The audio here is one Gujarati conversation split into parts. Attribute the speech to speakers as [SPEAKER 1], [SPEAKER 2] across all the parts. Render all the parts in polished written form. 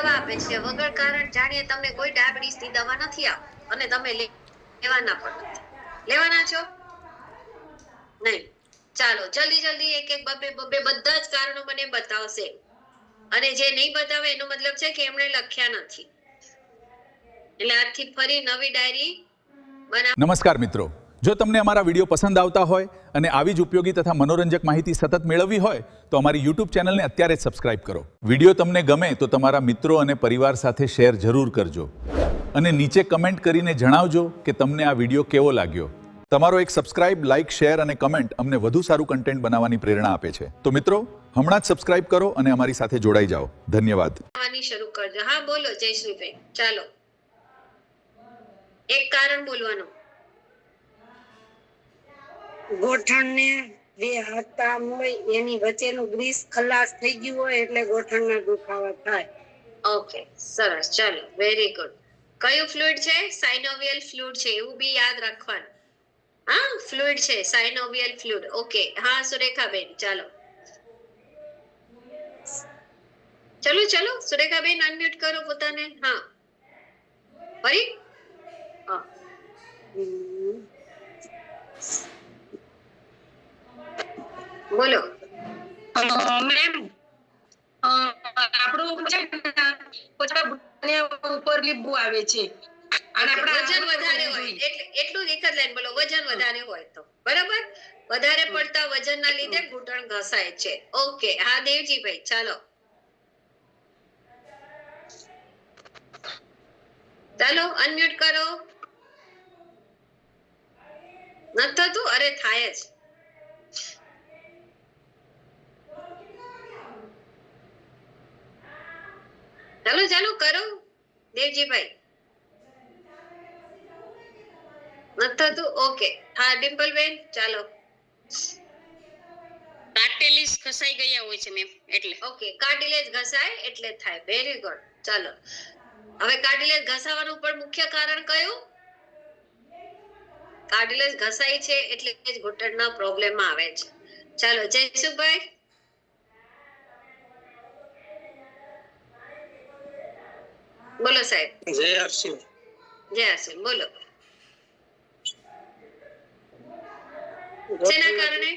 [SPEAKER 1] દવા આપે છે વગર કારણ જાણીએ તમને કોઈ ડાયાબિટીસની દવા નથી આપતી અને તમે લેવાના પણ નથી લેવાના છો નહીં ચાલો જલ્દી એક એક બબે બધા જ કારણો મને બતાવશે અને જે નહીં બતાવે એનો મતલબ છે કે એમણે લખ્યા નથી એટલે આજથી ફરી નવી ડાયરી
[SPEAKER 2] નમસ્કાર મિત્રો, જો તમને અમારા વિડીયો પસંદ આવતા હોય અને આવી જ ઉપયોગી તથા મનોરંજક માહિતી સતત મેળવવી હોય તો અમારી YouTube ચેનલને અત્યારે જ સબસ્ક્રાઇબ કરો. વિડીયો તમને ગમે તો તમારા મિત્રો અને પરિવાર સાથે શેર જરૂર કરજો અને નીચે કમેન્ટ કરીને જણાવજો કે તમને આ વિડીયો કેવો લાગ્યો. તમારો એક સબસ્ક્રાઇબ, લાઇક, શેર અને કમેન્ટ અમને વધુ સારું કન્ટેન્ટ બનાવવાની પ્રેરણા આપે છે. તો મિત્રો, હમણાં જ સબસ્ક્રાઇબ કરો અને અમારી સાથે જોડાઈ જાઓ. ધન્યવાદ.
[SPEAKER 1] શરૂ કરજો. હા બોલો જયશ્રીભાઈ. ચાલો એક કારણ બોલવાનું.
[SPEAKER 3] ગોઠણને બે હાથામ હોય એની વચ્ચેનું ગ્રીસ ખલાસ થઈ ગયું હોય એટલે ગોઠણના દુખાવા થાય.
[SPEAKER 1] ઓકે સરસ. ચાલો વેરી ગુડ. કયું ફ્લુઇડ છે? સાઇનોવિયલ ફ્લુઇડ છે, એવું બી યાદ રાખવાનું. હા ફ્લુઇડ છે, સાઇનોવિયલ ફ્લુઇડ. ઓકે હા સુરેખાબેન ચાલો ચલો સુરેખાબેન અનમ્યુટ કરો પોતાને. હા ફરી હા બોલો
[SPEAKER 3] મેમ આપણું છે ને ઉપર લીંબુ આવે છે અને
[SPEAKER 1] વજન વધારે હોય એટલે એટલું એક જ લાઈન બોલો. વજન વધારે હોય તો બરાબર. વધારે પડતા વજનના લીધે ઘૂંટણ ઘસાય છે. ઓકે હા દેવજીભાઈ ચાલો અનમ્યુટ કરો. નથી થતું? અરે થાય જ. ચાલો કરો દેવજીભાઈ. નથી થતું? ઓકે હા ડિમ્પલબેન ચાલો.
[SPEAKER 4] કાર્ટિલેજ ઘસાઈ ગયા હોય છે મેમ એટલે.
[SPEAKER 1] ઓકે કાર્ટિલેજ ઘસાય એટલે થાય. Very good. ચાલો હવે કાર્ટિલેજ ઘસાવાનું પણ મુખ્ય કારણ કયું? કાર્ટિલેજ ઘસાય છે એટલે જ ઘૂંટણના પ્રોબ્લેમ આવે છે. ચાલો જયસુભાઈ. બોલો સાહેબ.
[SPEAKER 5] જય હર્ષિલ
[SPEAKER 1] બોલો. શેના કારણે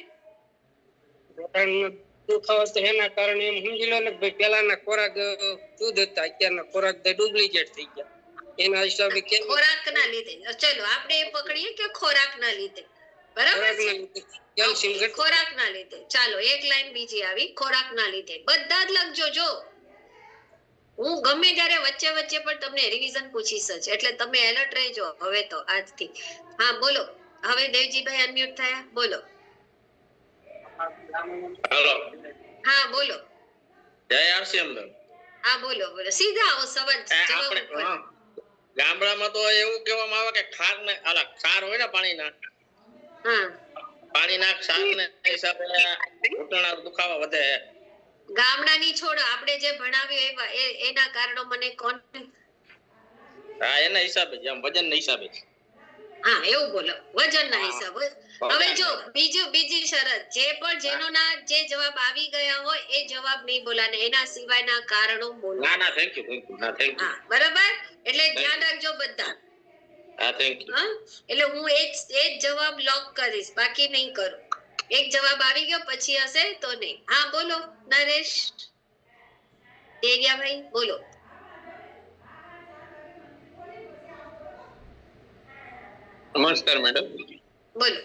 [SPEAKER 5] દુખાવા તો એના કારણે એમ સમજી લો ને ભાઈ પેલાના ખોરાક શુદ્ધ હતા, અત્યારના ખોરાક ડુપ્લિકેટ થઈ ગયા. એના હિસાબે
[SPEAKER 1] ખોરાકના લીધે. ચલો આપણે એ પકડીએ કે ખોરાકના લીધે. બરાબર છે ખોરાકના લીધે. ચાલો એક લાઈન બીજી આવી ખોરાકના લીધે. બધા જ લખજો. જો હું ગમે ત્યારે વચ્ચે પણ તમને રિવિઝન પૂછીશ જ એટલે તમે એલર્ટ રહેજો હવે તો આજથી. હા બોલો. હવે દેવજીભાઈ અનમ્યુટ થયા. બોલો.
[SPEAKER 5] હેલો
[SPEAKER 1] હા બોલો.
[SPEAKER 5] જય હર્ષિલ.
[SPEAKER 1] હા બોલો સીધા આવો સવાલ.
[SPEAKER 5] ગામડામાં તો એવું કહેવામાં આવે કે ખાર હોય ને પાણીના ક્ષાર ને હિસાબે ઘૂંટણના દુખાવા વધે.
[SPEAKER 1] ગામડાની છોડો આપણે જે ભણાવ્યું એના કારણો મને કોણ?
[SPEAKER 5] હા એના હિસાબે જ વજનના હિસાબે.
[SPEAKER 1] હા એવું બોલો વજનના હિસાબે. હવે જો બીજી શરત જે જવાબ આવી ગયા હોય એ જવાબ નહીં બોલાને, એના સિવાયના કારણો બોલો.
[SPEAKER 5] ના થેન્ક યુ.
[SPEAKER 1] હા બરાબર. એટલે ધ્યાન રાખજો બધા.
[SPEAKER 5] હા થેન્ક યુ.
[SPEAKER 1] એટલે હું એ જ જવાબ લોક કરીશ, બાકી નહીં કરું. એક જવાબ આવી ગયો પછી હશે તો નહીં. હા બોલો નરેશ દેવિયાભાઈ બોલો.
[SPEAKER 5] નમસ્કાર મેડમ.
[SPEAKER 1] બોલો.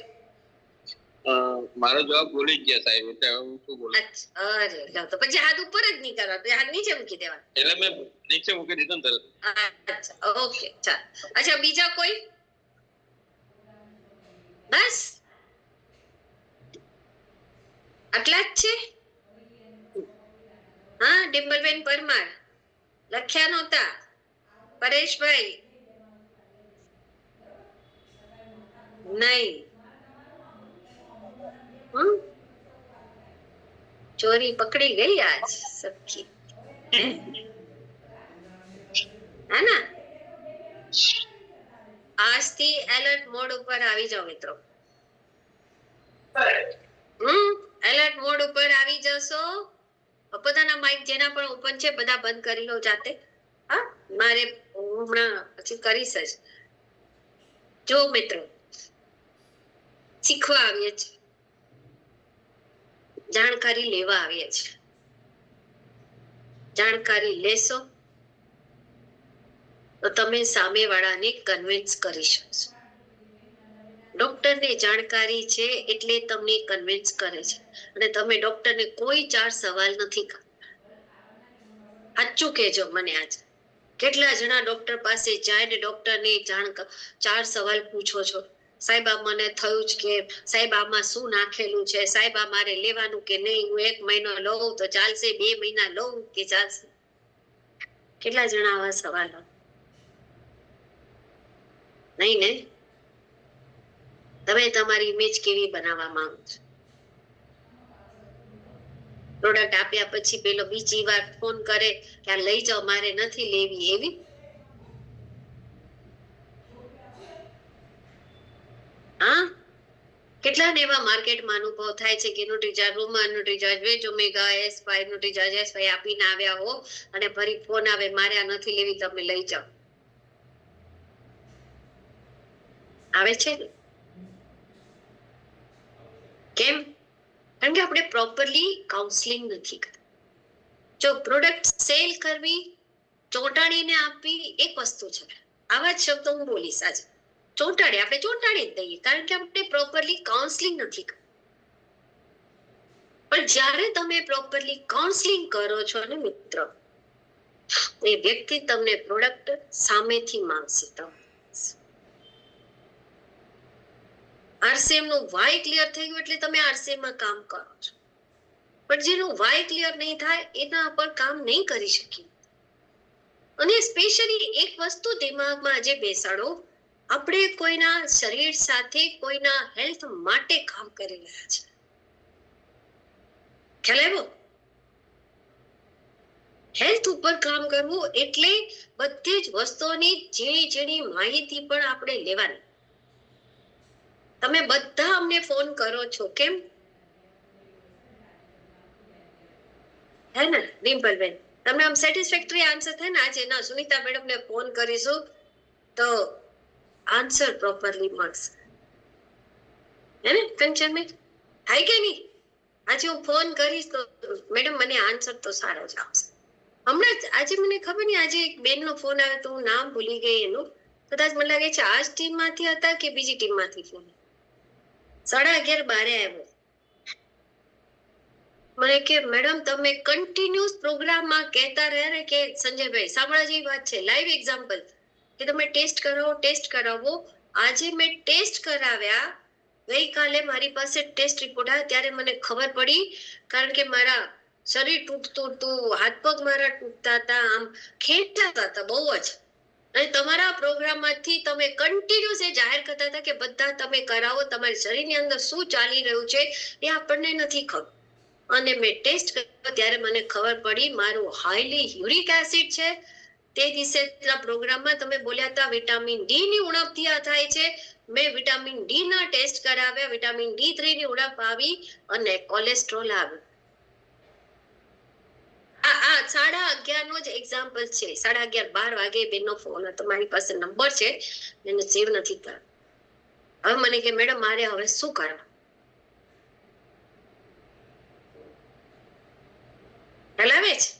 [SPEAKER 5] મારો જવાબ ભૂલી ગયા સાહેબ એટલે હું શું બોલું?
[SPEAKER 1] અરે લો તો પછી હાથ ઉપર જ નહીં કરવા, તો હાથ નીચે મૂકી દેવા.
[SPEAKER 5] એટલે મેં નીચે મૂકી દીધો ને તરત.
[SPEAKER 1] અચ્છા ઓકે ચાલ. અચ્છા બીજા કોઈ? બસ આટલા જ છે? હા ડિમ્પલબેન પરમાર લખ્યા નહોતા. પરેશભાઈ નહીં. ચોરી પકડી ગઈ આજ સખી. હે ના? આજથી એલર્ટ મોડ ઉપર આવી જાઓ મિત્રો. એલર્ટ મોડ ઉપર આવી જશો. પોતાના માઇક જેના પણ ઓપન છે બધા બંધ કરી લો જાતે. હા, મારે હમણાં પછી કરીશ જ. જો મિત્રો, શીખવા આવીએ છીએ, જાણકારી લેવા આવીએ છીએ. જાણકારી લેશો તો તમે સામેવાળાને કન્વિન્સ કરી શકશો. ડોક્ટરને જાણકારી છે એટલે તમને કન્વિન્સ કરે છે, અને તમે ડોક્ટરને કોઈ 4 સવાલ નથી કરતા. સાચું કહેજો મને આજ કેટલા જણા ડોક્ટર પાસે જાય ને ડોક્ટરને 4 સવાલ પૂછો છો. સાહેબ આ મને થયું જ કે, સાહેબ આમાં શું નાખેલું છે, સાહેબ આ મારે લેવાનું કે નહીં, હું 1 મહિનો લઉં તો ચાલશે, 2 મહિના લઉં કે ચાલશે? કેટલા જણા આવા સવાલ નહીં ને? તમે તમારી ઇમેજ કેવી બનાવવા માંગો છો? પ્રોડક્ટ આપ્યા પછી પેલો બીજી વાર ફોન કરે કે આ લઈ જાઓ, મારે નથી લેવી, એવી? હા, કેટલા ને એવા માર્કેટમાં અનુભવ થાય છે કે ન્યુટ્રીચાર્જ, રૂમન ન્યુટ્રીચાર્જ, વેજ ઓમેગા, S5 ન્યુટ્રીચાર્જ, S5 આપીને આવ્યા હો અને ફરી ફોન આવે મારે આ નથી લેવી, તમે લઈ જાઓ. આવે છે ને? કેમ? કારણ કે આપણે પ્રોપરલી કાઉન્સેલિંગ નથી કરતા. જો પ્રોડક્ટ સેલ કરવી, ચોંટાડીને આપવી એક વસ્તુ છે. આવા જ શબ્દો હું બોલીશ આજે. ચોંટાડી, આપણે ચોંટાડી જ દઈએ કારણ કે આપણે પ્રોપરલી કાઉન્સેલિંગ નથી કરતા. પણ જ્યારે તમે પ્રોપરલી કાઉન્સેલિંગ કરો છો ને મિત્રો, એ વ્યક્તિ તમને પ્રોડક્ટ સામેથી માંગશે. આરસીએમ નું વાય ક્લિયર થઈ ગયું એટલે તમે આરસીએમ માં કામ કરો છો, પણ જેનું વાય ક્લિયર નહીં થાય એના પર કામ નહીં કરી શકીએ. અને સ્પેશિયલી એક વસ્તુ દિમાગમાં આજે બેસાડો, આપણે કોઈના શરીર સાથે, કોઈના હેલ્થ માટે કામ કરી રહ્યા છે. ખ્યાલ આવ્યો? હેલ્થ ઉપર કામ કરવું એટલે બધી જ વસ્તુઓની ઝીણી માહિતી પણ આપણે લેવાની. તમે બધા અમને ફોન કરો છો, કેમ? હે ને ડિમ્પલબેન? તમને આમ સેટિસ્ફેક્ટરી આન્સર થાય ને? આજે ના સુનિતા મેડમ ને ફોન કરીશું તો આન્સર પ્રોપરલી મળશે, હે ને કંચનબેન? થાય કે નહીં? આજે હું ફોન કરીશ તો મેડમ મને આન્સર તો સારો જ આવશે. હમણાં જ આજે મને ખબર નહીં, આજે એક બેન નો ફોન આવ્યો તો હું નામ ભૂલી ગઈ એનું, કદાચ મને લાગે છે આ જ ટીમ માંથી હતા કે બીજી ટીમ માંથી ફોન. 11:30 આવ્યો. મને કે મેડમ તમે કન્ટિન્યુઅસ પ્રોગ્રામમાં કહેતા રહ્યા ને કે સંજયભાઈ સાંભળવા જેવી વાત છે, લાઈવ એક્ઝામ્પલ કે તમે ટેસ્ટ કરાવો. આજે મેં ટેસ્ટ કરાવ્યા, ગઈકાલે મારી પાસે ટેસ્ટ રિપોર્ટ આવ્યા ત્યારે મને ખબર પડી, કારણ કે મારા શરીર તૂટતું હતું, હાથ પગ મારા તૂટતા હતા, આમ ખેંચાતા હતા બહુ જ. અને તમારા પ્રોગ્રામમાંથી તમે કન્ટિન્યુઅસ એ જાહેર કરતા હતા કે બધા તમે કરાવો, તમારી શરીરની અંદર શું ચાલી રહ્યું છે એ આપણને નથી ખબર. અને મેં ટેસ્ટ કર્યો ત્યારે મને ખબર પડી મારું હાઈલી યુરિક એસિડ છે. તે દિવસે પ્રોગ્રામમાં તમે બોલ્યા હતા વિટામિન ડી ની ઉણપ થાય છે. મેં વિટામિન ડી ના ટેસ્ટ કરાવ્યા, વિટામિન D3 ની ઉણપ આવી અને કોલેસ્ટ્રોલ આવ્યું. આ 11:30 નો જ એક્ઝામ્પલ છે. 11:30 12 વાગે બેનનો ફોન હતો, મારી પાસે નંબર છે, એને સેવ નથી કર્યો. હવે મને કે મેડમ મારે હવે શું કરવા? હલાવે છે.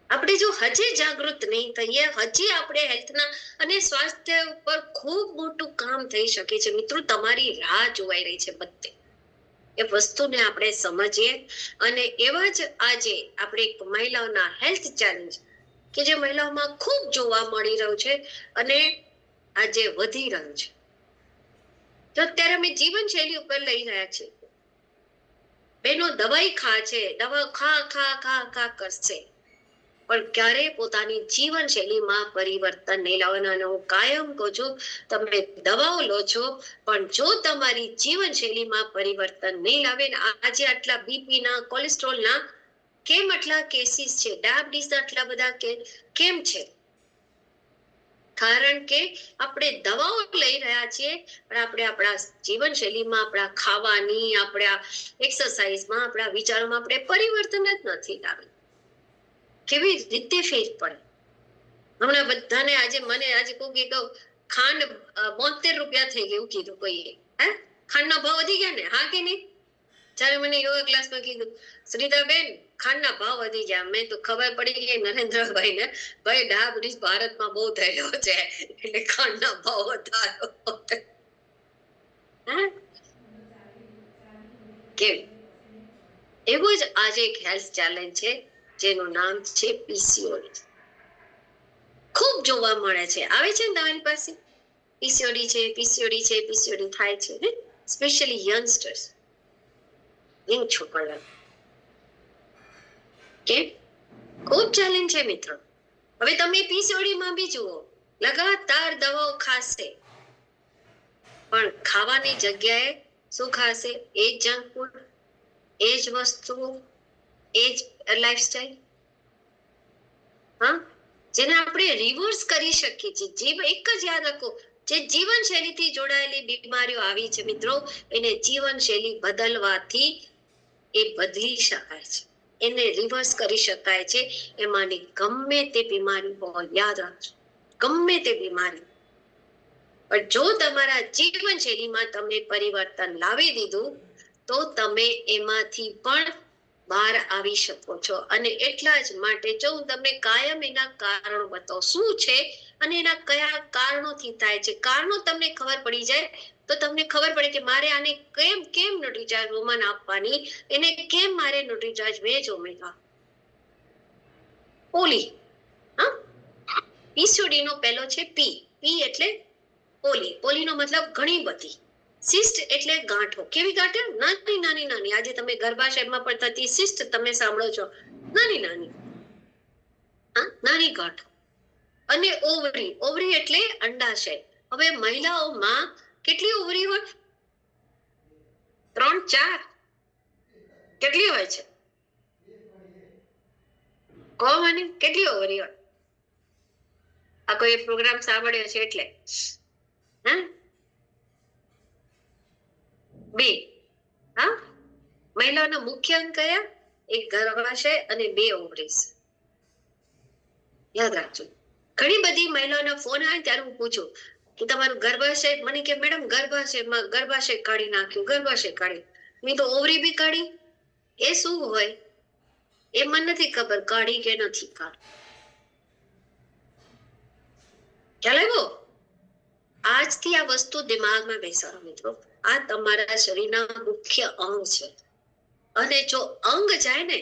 [SPEAKER 1] આપણે જો હજી જાગૃત નહીં થઈએ, હજી આપણે હેલ્થના અને સ્વાસ્થ્ય ઉપર ખૂબ મોટું કામ થઈ શકે છે. મિત્રો તમારી રાહ જોવાઈ રહી છે બધે. એ વસ્તુને આપણે સમજીએ. અને એવા જ આજે આપણે એક મહિલાઓના હેલ્થ ચેલેન્જ કે જે મહિલાઓમાં ખૂબ જોવા મળી રહ્યું છે અને આજે વધી રહ્યું છે, તો અત્યારે અમે જીવનશૈલી ઉપર લઈ રહ્યા છીએ. બેનો દવાઈ છે, દવા ખા કરશે, પણ ક્યારે પોતાની જીવનશૈલીમાં પરિવર્તન નહીં લાવવાનું. અને હું કાયમ કહું છું, તમે દવાઓ લો છો પણ જો તમારી જીવનશૈલીમાં પરિવર્તન નહીં લાવે ને, આજે આટલા બીપીના, કોલેસ્ટ્રોલના કેમ આટલા કેસીસ છે, ડાયાબિટીસના આટલા બધા કેમ છે? કારણ કે આપણે દવાઓ લઈ રહ્યા છીએ પણ આપણે આપણા જીવનશૈલીમાં, આપણા ખાવાની, આપણા એક્સરસાઇઝમાં, આપણા વિચારોમાં આપણે પરિવર્તન જ નથી લાવી. કેવી રીતે ફેર પડે. હમણાં બધાને આજે મને આજે કોઈ કહું ખાંડ 72 રૂપિયા થઈ ગયું કીધું કોઈએ. હે ખાંડના ભાવ વધી ગયા ને, હા કે નહીં? જ્યારે મને યોગા ક્લાસમાં કીધું સુનીતાબેન ખાંડના ભાવ વધી ગયા, મેં તો ખબર પડી ગઈ નરેન્દ્રભાઈ ને, ભાઈ ડાયાબિટીસ ભારતમાં બહુ થયેલો છે એટલે ખાંડના ભાવ વધારો. કેમ? એવું જ આજે એક હેલ્થ ચેલેન્જ છે જેનું નામ છે પીસીઓડી. ખૂબ જોવા મળે છે, આવે છે ને તમારી પાસે પીસીઓડી છે, પીસીઓડી છે, પીસીઓડી થાય છે ને, સ્પેશિયલી યંગસ્ટર્સ, યંગ છોકરા. કે ખૂબ ચેલેન્જ છે મિત્રો. હવે તમે પીસીઓડી માં બી જુઓ, લગાતાર દવાઓ ખાશે પણ ખાવાની જગ્યાએ શું ખાશે? એ જ જંક ફૂડ, એ જ વસ્તુઓ, એ જ લાઈફસ્ટાઈલ. હા, જેને આપણે રિવર્સ કરી શકીએ છીએ. એક જ યાદ રાખો, જે જીવનશૈલીથી જોડાયેલી બીમારીઓ આવી છે મિત્રો, એને જીવનશૈલી બદલવાથી એ બદલી શકાય છે, એને રિવર્સ કરી શકાય છે. એમાંની ગમે તે બીમારી હોય, યાદ રાખજો, ગમે તે બીમારી. પણ જો તમારા જીવનશૈલીમાં તમે પરિવર્તન લાવી દીધું તો તમે એમાંથી પણ બહાર આવી શકો છો. અને એટલા જ માટે જો હું તમને કાયમ એના કારણો બતાવું શું છે અને એના કયા કારણોથી થાય છે. કારણો તમને ખબર પડી જાય તો તમને ખબર પડે કે મારે આને કેમ ન્યુટ્રીચાર્જ વુમન આપવાની, એને કેમ મારે ન્યુટ્રીચાર્જ વેજ ઓમેગા પોલી. હા, પીસીઓડી નો પહેલો છે પી. પી એટલે પોલી. પોલીનો મતલબ ઘણી બધી. સિસ્ટ એટલે ગાંઠો. કેવી ગાંઠો? નાની નાની નાની. આજે તમે ગર્ભાશયમાં પણ થતી સિસ્ટ તમે સાંભળો છો, નાની નાની. હા, નાની ગાંઠો. અને ઓવરી. ઓવરી એટલે અંડાશય. હવે મહિલાઓમાં કેટલી ઓવરી હોય? 3-4. કેટલી હોય છે? કહો મને, કેટલી ઓવરી હોય? આ કોઈ પ્રોગ્રામ સાંભળ્યો છે એટલે. હા, 2. હા, મહિલાઓના મુખ્ય અંગ કયા? એક ગર્ભાશય અને 2 ઓવરીઝ. યાદ રાખજો. ઘણી બધી મહિલાઓના ફોન આવે ત્યારે હું પૂછું કે તમારું ગર્ભાશય, મને કે મેડમ ગર્ભાશય કાઢી નાખ્યું, ગર્ભાશય કાઢી. મેં તો ઓવરી બી કાઢી. એ શું હોય એ મને નથી ખબર, કાઢી કે નથી કાઢી. ખ્યાલ આવ્યો? આજથી આ વસ્તુ દિમાગમાં બેસાડો મિત્રો. આ તમારા શરીરના મુખ્ય અંગ છે અને જો અંગ જાય ને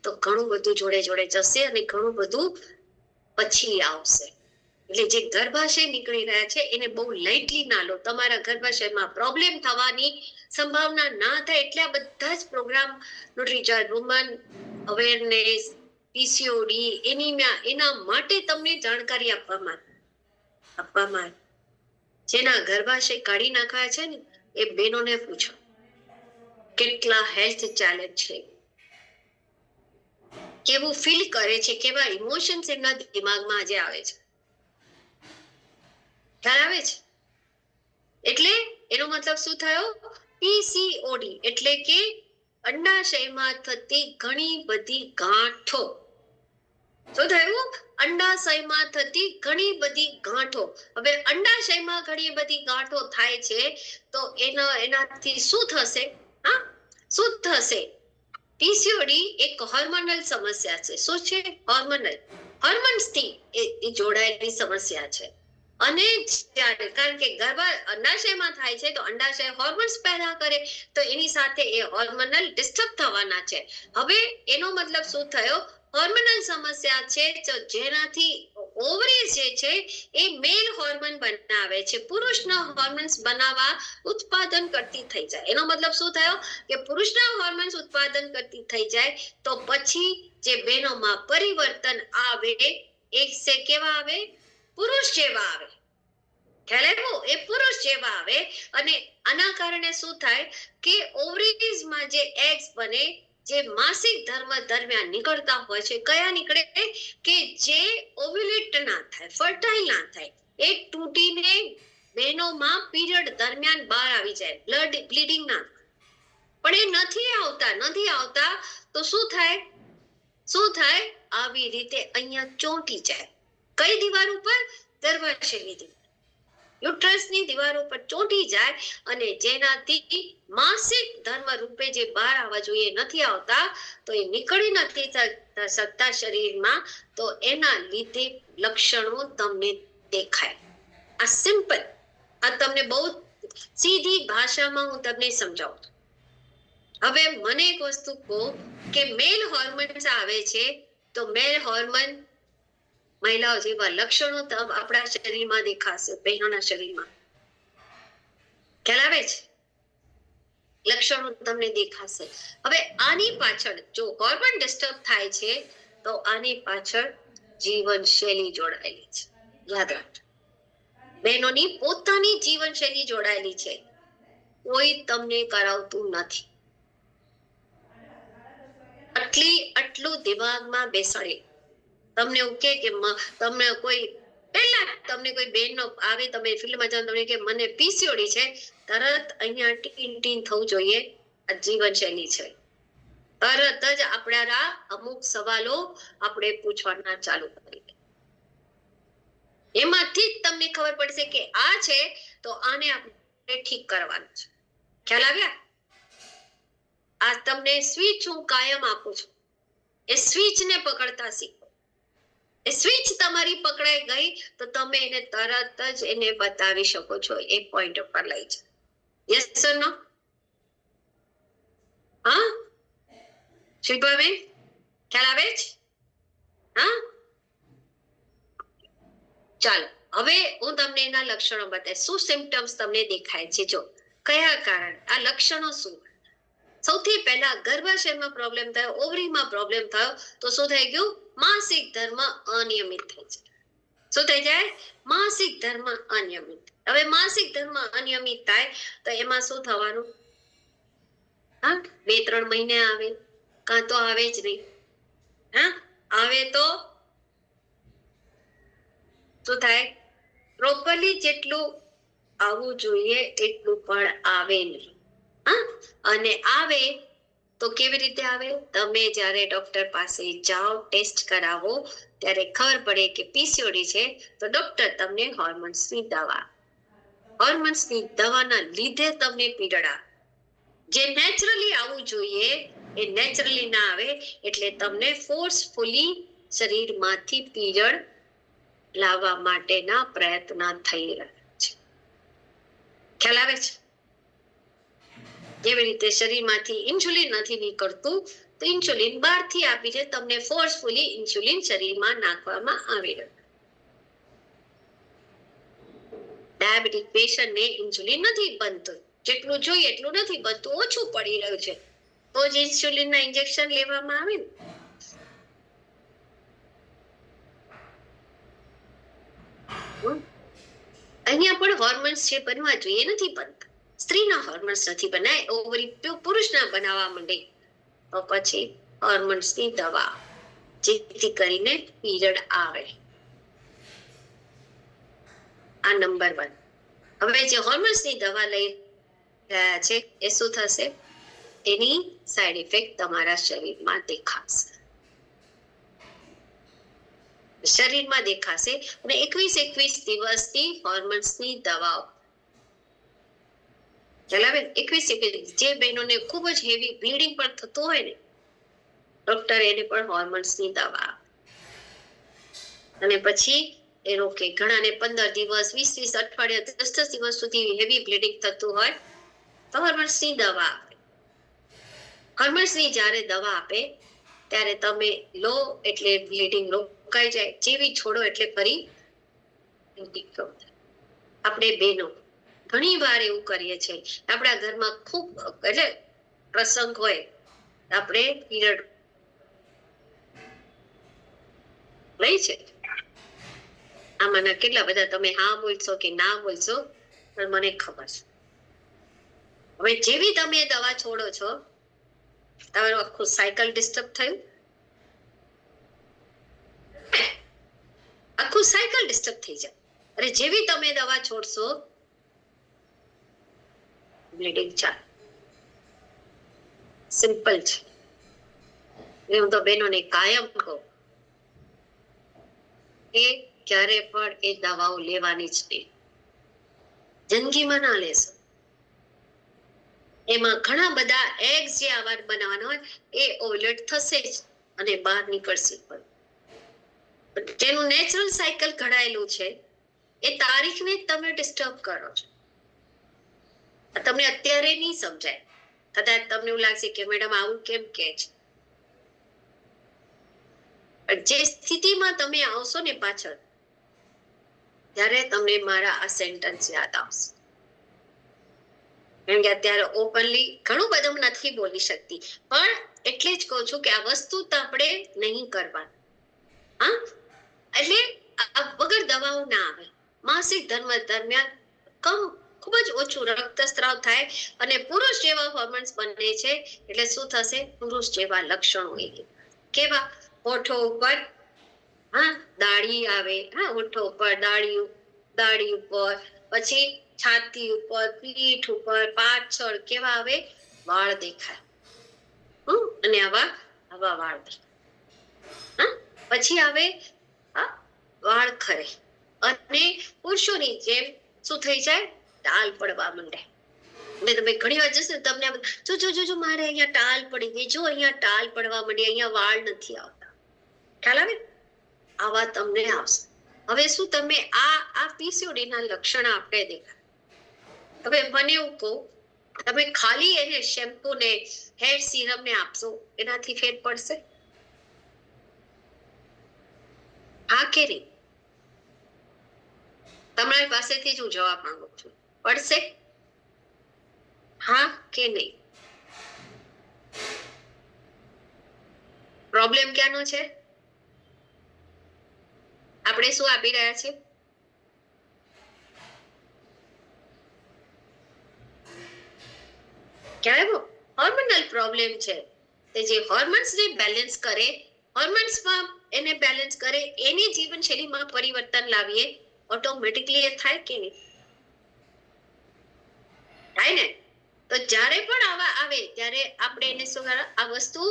[SPEAKER 1] તો ઘણું બધું જોડે જોડે જશે અને ઘણું બધું પછી આવશે. એટલે જે ગર્ભાશય નીકળી રહ્યા છે એને બહુ લાઇટલી ના લો. તમારા ગર્ભાશયમાં પ્રોબ્લેમ થવાની સંભાવના ના થાય એટલે આ બધા જ programme Nutricharge woman awareness, PCOD, anaemia, એના માટે તમને જાણકારી આપવામાં જેના ગર્ભાશય કાઢી નાખ્યા છે ને એ બહેનોને પૂછો કેટલા હેલ્થ ચેલેન્જ છે, કેવું ફીલ કરે છે, કેવા ઇમોશન્સ એમના દિમાગમાં આજે આવે છે. ખ્યાલ આવે છે? એટલે એનો મતલબ શું થયો? પીસીઓડી એટલે કે અંડાશયમાં થતી ઘણી બધી ગાંઠો. શું થયું? અંડાશયમાં થતી ઘણી બધી ગાંઠો. હવે અંડાશયમાં ઘણી બધી ગાંઠો થાય છે તો એનાથી શું થશે? હા, શું થશે? પીસીઓડી એક હોર્મોનલ સમસ્યા છે. શું છે? હોર્મોન્સથી એ જોડાયેલી સમસ્યા છે. અને કારણ કે અંડાશયમાં થાય છે તો અંડાશય હોર્મોન્સ પેદા કરે તો એની સાથે એ હોર્મોનલ ડિસ્ટર્બ થવાના છે. હવે એનો મતલબ શું થયો? હોર્મોનલ સમસ્યા છે જેનાથી ઓવરીઝ જે છે એ મેલ હોર્મોન બનાવે છે, પુરુષના હોર્મોન્સ બનાવવા ઉત્પાદન કરતી થઈ જાય. એનો મતલબ શું થયો કે પુરુષના હોર્મોન્સ ઉત્પાદન કરતી થઈ જાય તો પછી જે બહેનોમાં પરિવર્તન આવે એક સે કેવા આવે? પુરુષ જેવા આવે. ખ્યાલ આવ્યો? એ પુરુષ જેવા આવે. અને આના કારણે શું થાય કે ઓવરીઝમાં જે એગ્સ બને જે માસિક ધર્મ દરમિયાન નીકળતા હોય છે, કયા નીકળે કે જે ઓવ્યુલેટ ના થાય, ફર્ટાઇલ ના થાય, એ તૂટીને બહેનોમાં પીરિયડ દરમિયાન બહાર આવી જાય, બ્લીડિંગ ના. પણ એ નથી આવતા તો શું થાય? શું થાય? આવી રીતે અહીંયા ચોંટી જાય. કઈ દીવાલ ઉપર? ગર્ભાશયની દીવાલ. યુટ્રસની દીવાલ ઉપર ચોંટી જાય અને જેનાથી માસિક ધર્મ રૂપે જે બહાર આવવા જોઈએ નથી આવતા, તો એ નીકળી નથી શકતા શરીરમાં, તો એના લીધે લક્ષણો તમને દેખાય. આ સિમ્પલ, આ તમને બહુ સીધી ભાષામાં હું તમને સમજાવું છું. હવે મને એક વસ્તુ કહો કે મેલ હોર્મોન્સ આવે છે, તો મેલ હોર્મોન મહિલાઓ જેવા લક્ષણો આપણા શરીરમાં દેખાશે, બહેનોના શરીરમાં. ખ્યાલ આવે છે? લક્ષણો તમને દેખાશે. હવે આની પાછળ જો હોર્મોન ડિસ્ટર્બ થાય છે, તો આની પાછળ જીવનશૈલી જોડાયેલી છે. યાદ રાખજો, બહેનોની પોતાની જીવનશૈલી જોડાયેલી છે. કોઈ તમને કરાવતું નથી. આટલું દિમાગમાં બેસાડે. તમને એવું કે તમને કોઈ પહેલા તમને કોઈ બેનનો આવે, તમે ફિલ્ડમાં જાઓ, તમને કે મને પીસીઓડી છે, તરત અહીંયા ટીન થવું જોઈએ. આ જીવનશૈલી છે. તરત જ આપણા અમુક સવાલો આપણે પૂછવાના ચાલુ કરીએ. એમાંથી જ તમને ખબર પડશે કે આ છે, તો આને આપણે ઠીક કરવાનું છે. ખ્યાલ આવ્યા? આ તમને સ્વિચ હું કાયમ આપું છું. એ સ્વિચ ને પકડતા શીખો. એ સ્વિચ તમારી પકડાઈ ગઈ તો તમે એને તરત જ એને બતાવી શકો છો, એ પોઈન્ટ ઉપર લઈ જાય. યસ ઓર નો? હા શિલ્પાબેન, ખ્યાલ આવે છે? હા, ચાલો હવે હું તમને એના લક્ષણો બતાવીશ. શું સિમ્પટમ્સ તમને દેખાય છે? જો કયા કારણ, આ લક્ષણો શું? સૌથી પહેલા ગર્ભાશયમાં પ્રોબ્લેમ થયો, ઓવરીમાં પ્રોબ્લેમ થયો, તો શું થઈ ગયું? માસિક ધર્મ અનિયમિત થઈ જાય. શું થઈ જાય? માસિક ધર્મ અનિયમિત. હવે માસિક ધર્મ અનિયમિત થાય તો એમાં શું થવાનું? હા, 2-3 મહિને આવે, કાં તો આવે જ નહીં. હા, આવે તો શું થાય? પ્રોપરલી જેટલું આવવું જોઈએ એટલું પણ આવે નહીં. હા, અને આવે તો કેવી રીતે આવે? તમે જ્યારે ડોક્ટર પાસે જાઓ, ટેસ્ટ કરાવો, ત્યારે ખબર પડે કે પીસીઓડી છે, તો ડોક્ટર તમને હોર્મોન્સની દવાના લીધે તમને પીરિયડ આવે. જે નેચરલી આવવું જોઈએ એ નેચરલી ના આવે, એટલે તમને ફોર્સફુલી શરીરમાંથી પીરિયડ લાવવા માટેના પ્રયત્ન થઈ રહ્યા છે. ખ્યાલ આવે છે? જેવી રીતે શરીરમાંથી ઇન્સ્યુલિન નથી નીકળતું, તો ઇન્સ્યુલિન બહારથી આપીને તમને ફોર્સફુલી ઇન્સ્યુલિન શરીરમાં નાખવામાં આવી રહ્યું. ડાયાબિટીક પેશન્ટને ઇન્સ્યુલિન નથી બનતું, જેટલું જોઈએ એટલું નથી બનતું, ઓછું પડી રહ્યું છે, તો જ ઇન્સ્યુલિનના ઇન્જેક્શન લેવામાં આવે ને. અહીંયા પણ હોર્મોન્સ જે બનવા જોઈએ નથી બનતા. સ્ત્રીના હોર્મોન્સ નથી બનાય, ઓવરી પુરુષના બનાવવા માંડે, તો પછી હોર્મોન્સની દવા, જેથી કરીને પીરિયડ આવે. આ નંબર 1. હવે જે હોર્મોન્સની દવા લઈ રહ્યા છે એ શું થશે? એની સાઈડ ઇફેક્ટ તમારા શરીરમાં દેખાશે. શરીરમાં દેખાશે અને 21 દિવસની હોર્મોન્સની દવાઓ ચલાવે. 21 જે બહેનોને ખૂબ જ હેવી બ્લીડિંગ પણ થતું હોય ને, ડોક્ટર એને પણ હોર્મોન્સની દવા, અને પછી એ રોકે. ઘણાને 15 દિવસ, 20 અઠવાડિયા, 10 દિવસ સુધી હેવી બ્લીડિંગ થતું હોય તો હોર્મોન્સની દવા આપે. હોર્મોન્સની જ્યારે દવા આપે ત્યારે તમે લો એટલે બ્લીડિંગ રોકાઈ જાય, જેવી છોડો એટલે ફરી. આપણે બહેનો ઘણી વાર એવું કરીએ છીએ, આપણા ઘરમાં ખૂબ એટલે પ્રસંગ હોય, આપણે પીરિયડ લઈ છે. આમાંના કેટલા બધા તમે હા બોલશો કે ના બોલશો, પણ મને ખબર છે. હવે જેવી તમે દવા છોડો છો, તમારું આખું સાયકલ ડિસ્ટર્બ થયું, આખું સાયકલ ડિસ્ટર્બ થઈ જાય. અને જેવી તમે દવા છોડશો, બ્લીડિંગ ચાલે. સિમ્પલ છે. એટલે હું તો બહેનોને કાયમ કહું કે ક્યારે પણ એ દવાઓ લેવાની જ નહીં, જિંદગીમાં ના લેશો. એમાં ઘણા બધા એગ્સ જે આવાર બનાવવાના હોય એ ઓવલેટ થશે જ અને બહાર નીકળશે. પણ જેનું નેચરલ સાયકલ ઘડાયેલું છે એ તારીખને તમે ડિસ્ટર્બ કરો છો. તમને અત્યારે નહીં સમજાય, કદાચ તમને એવું લાગશે કે મેડમ આવું કેમ કે છે. જે સ્થિતિમાં તમે આવશો ને પાછળ, ત્યારે તમને મારા આ સેન્ટેન્સ યાદ આવશે. કારણ કે અત્યારે ઓપનલી ઘણું બધું નથી બોલી શકતી, પણ એટલે જ કહું છું કે આ વસ્તુ તો આપણે નહીં કરવાની. હા, એટલે વગર દવાઓ ના આવે. માસિક ધર્મ દરમિયાન ખૂબ જ ઓછું રક્તસ્રાવ થાય અને પુરુષ જેવા હોર્મોન્સ બને છે. એટલે શું થશે? પુરુષ જેવા લક્ષણો. કેવા? હોઠો ઉપર દાઢી આવે, હોઠો ઉપર દાઢી ઉપર, પછી છાતી ઉપર, પીઠ ઉપર, પાછળ કેવા આવે? વાળ દેખાય. અને આવા વાળ દેખાય. પછી આવે વાળ ખરે અને પુરુષોની જેમ શું થઈ જાય? ટાલ પડવા માંડે. અને તમે ઘણી વાર જશો તમને જો મારે અહીંયા ટાલ પડી ગઈ, જો અહીંયા ટાલ પડવા માંડી, અહીંયા વાળ નથી આવતા. ખ્યાલ આવે? આવા તમને આવશે. હવે શું તમે આ પીસીઓડી ના લક્ષણ આપણે દેખાય. હવે મને એવું કહું, તમે ખાલી એને શેમ્પુ ને હેર સિરમ ને આપશો, એનાથી ફેર પડશે? હા કે નહીં? તમારી પાસેથી જ હું જવાબ માંગુ છું. પડશે? હા કે નહીં? પ્રોબ્લેમ ક્યાંનો છે? આપણે શું આપી રહ્યા છીએ? ક્યારે હોર્મોનલ પ્રોબ્લેમ છે. તે જે હોર્મોન્સ ને બેલેન્સ કરે, હોર્મોન્સમાં એને બેલેન્સ કરે, એની જીવનશૈલીમાં પરિવર્તન લાવીએ, ઓટોમેટિકલી એ થાય કે નહીં? થાય ને? તો જ્યારે પણ આવા આવે ત્યારે આપણે એને શું કરવા? આ વસ્તુ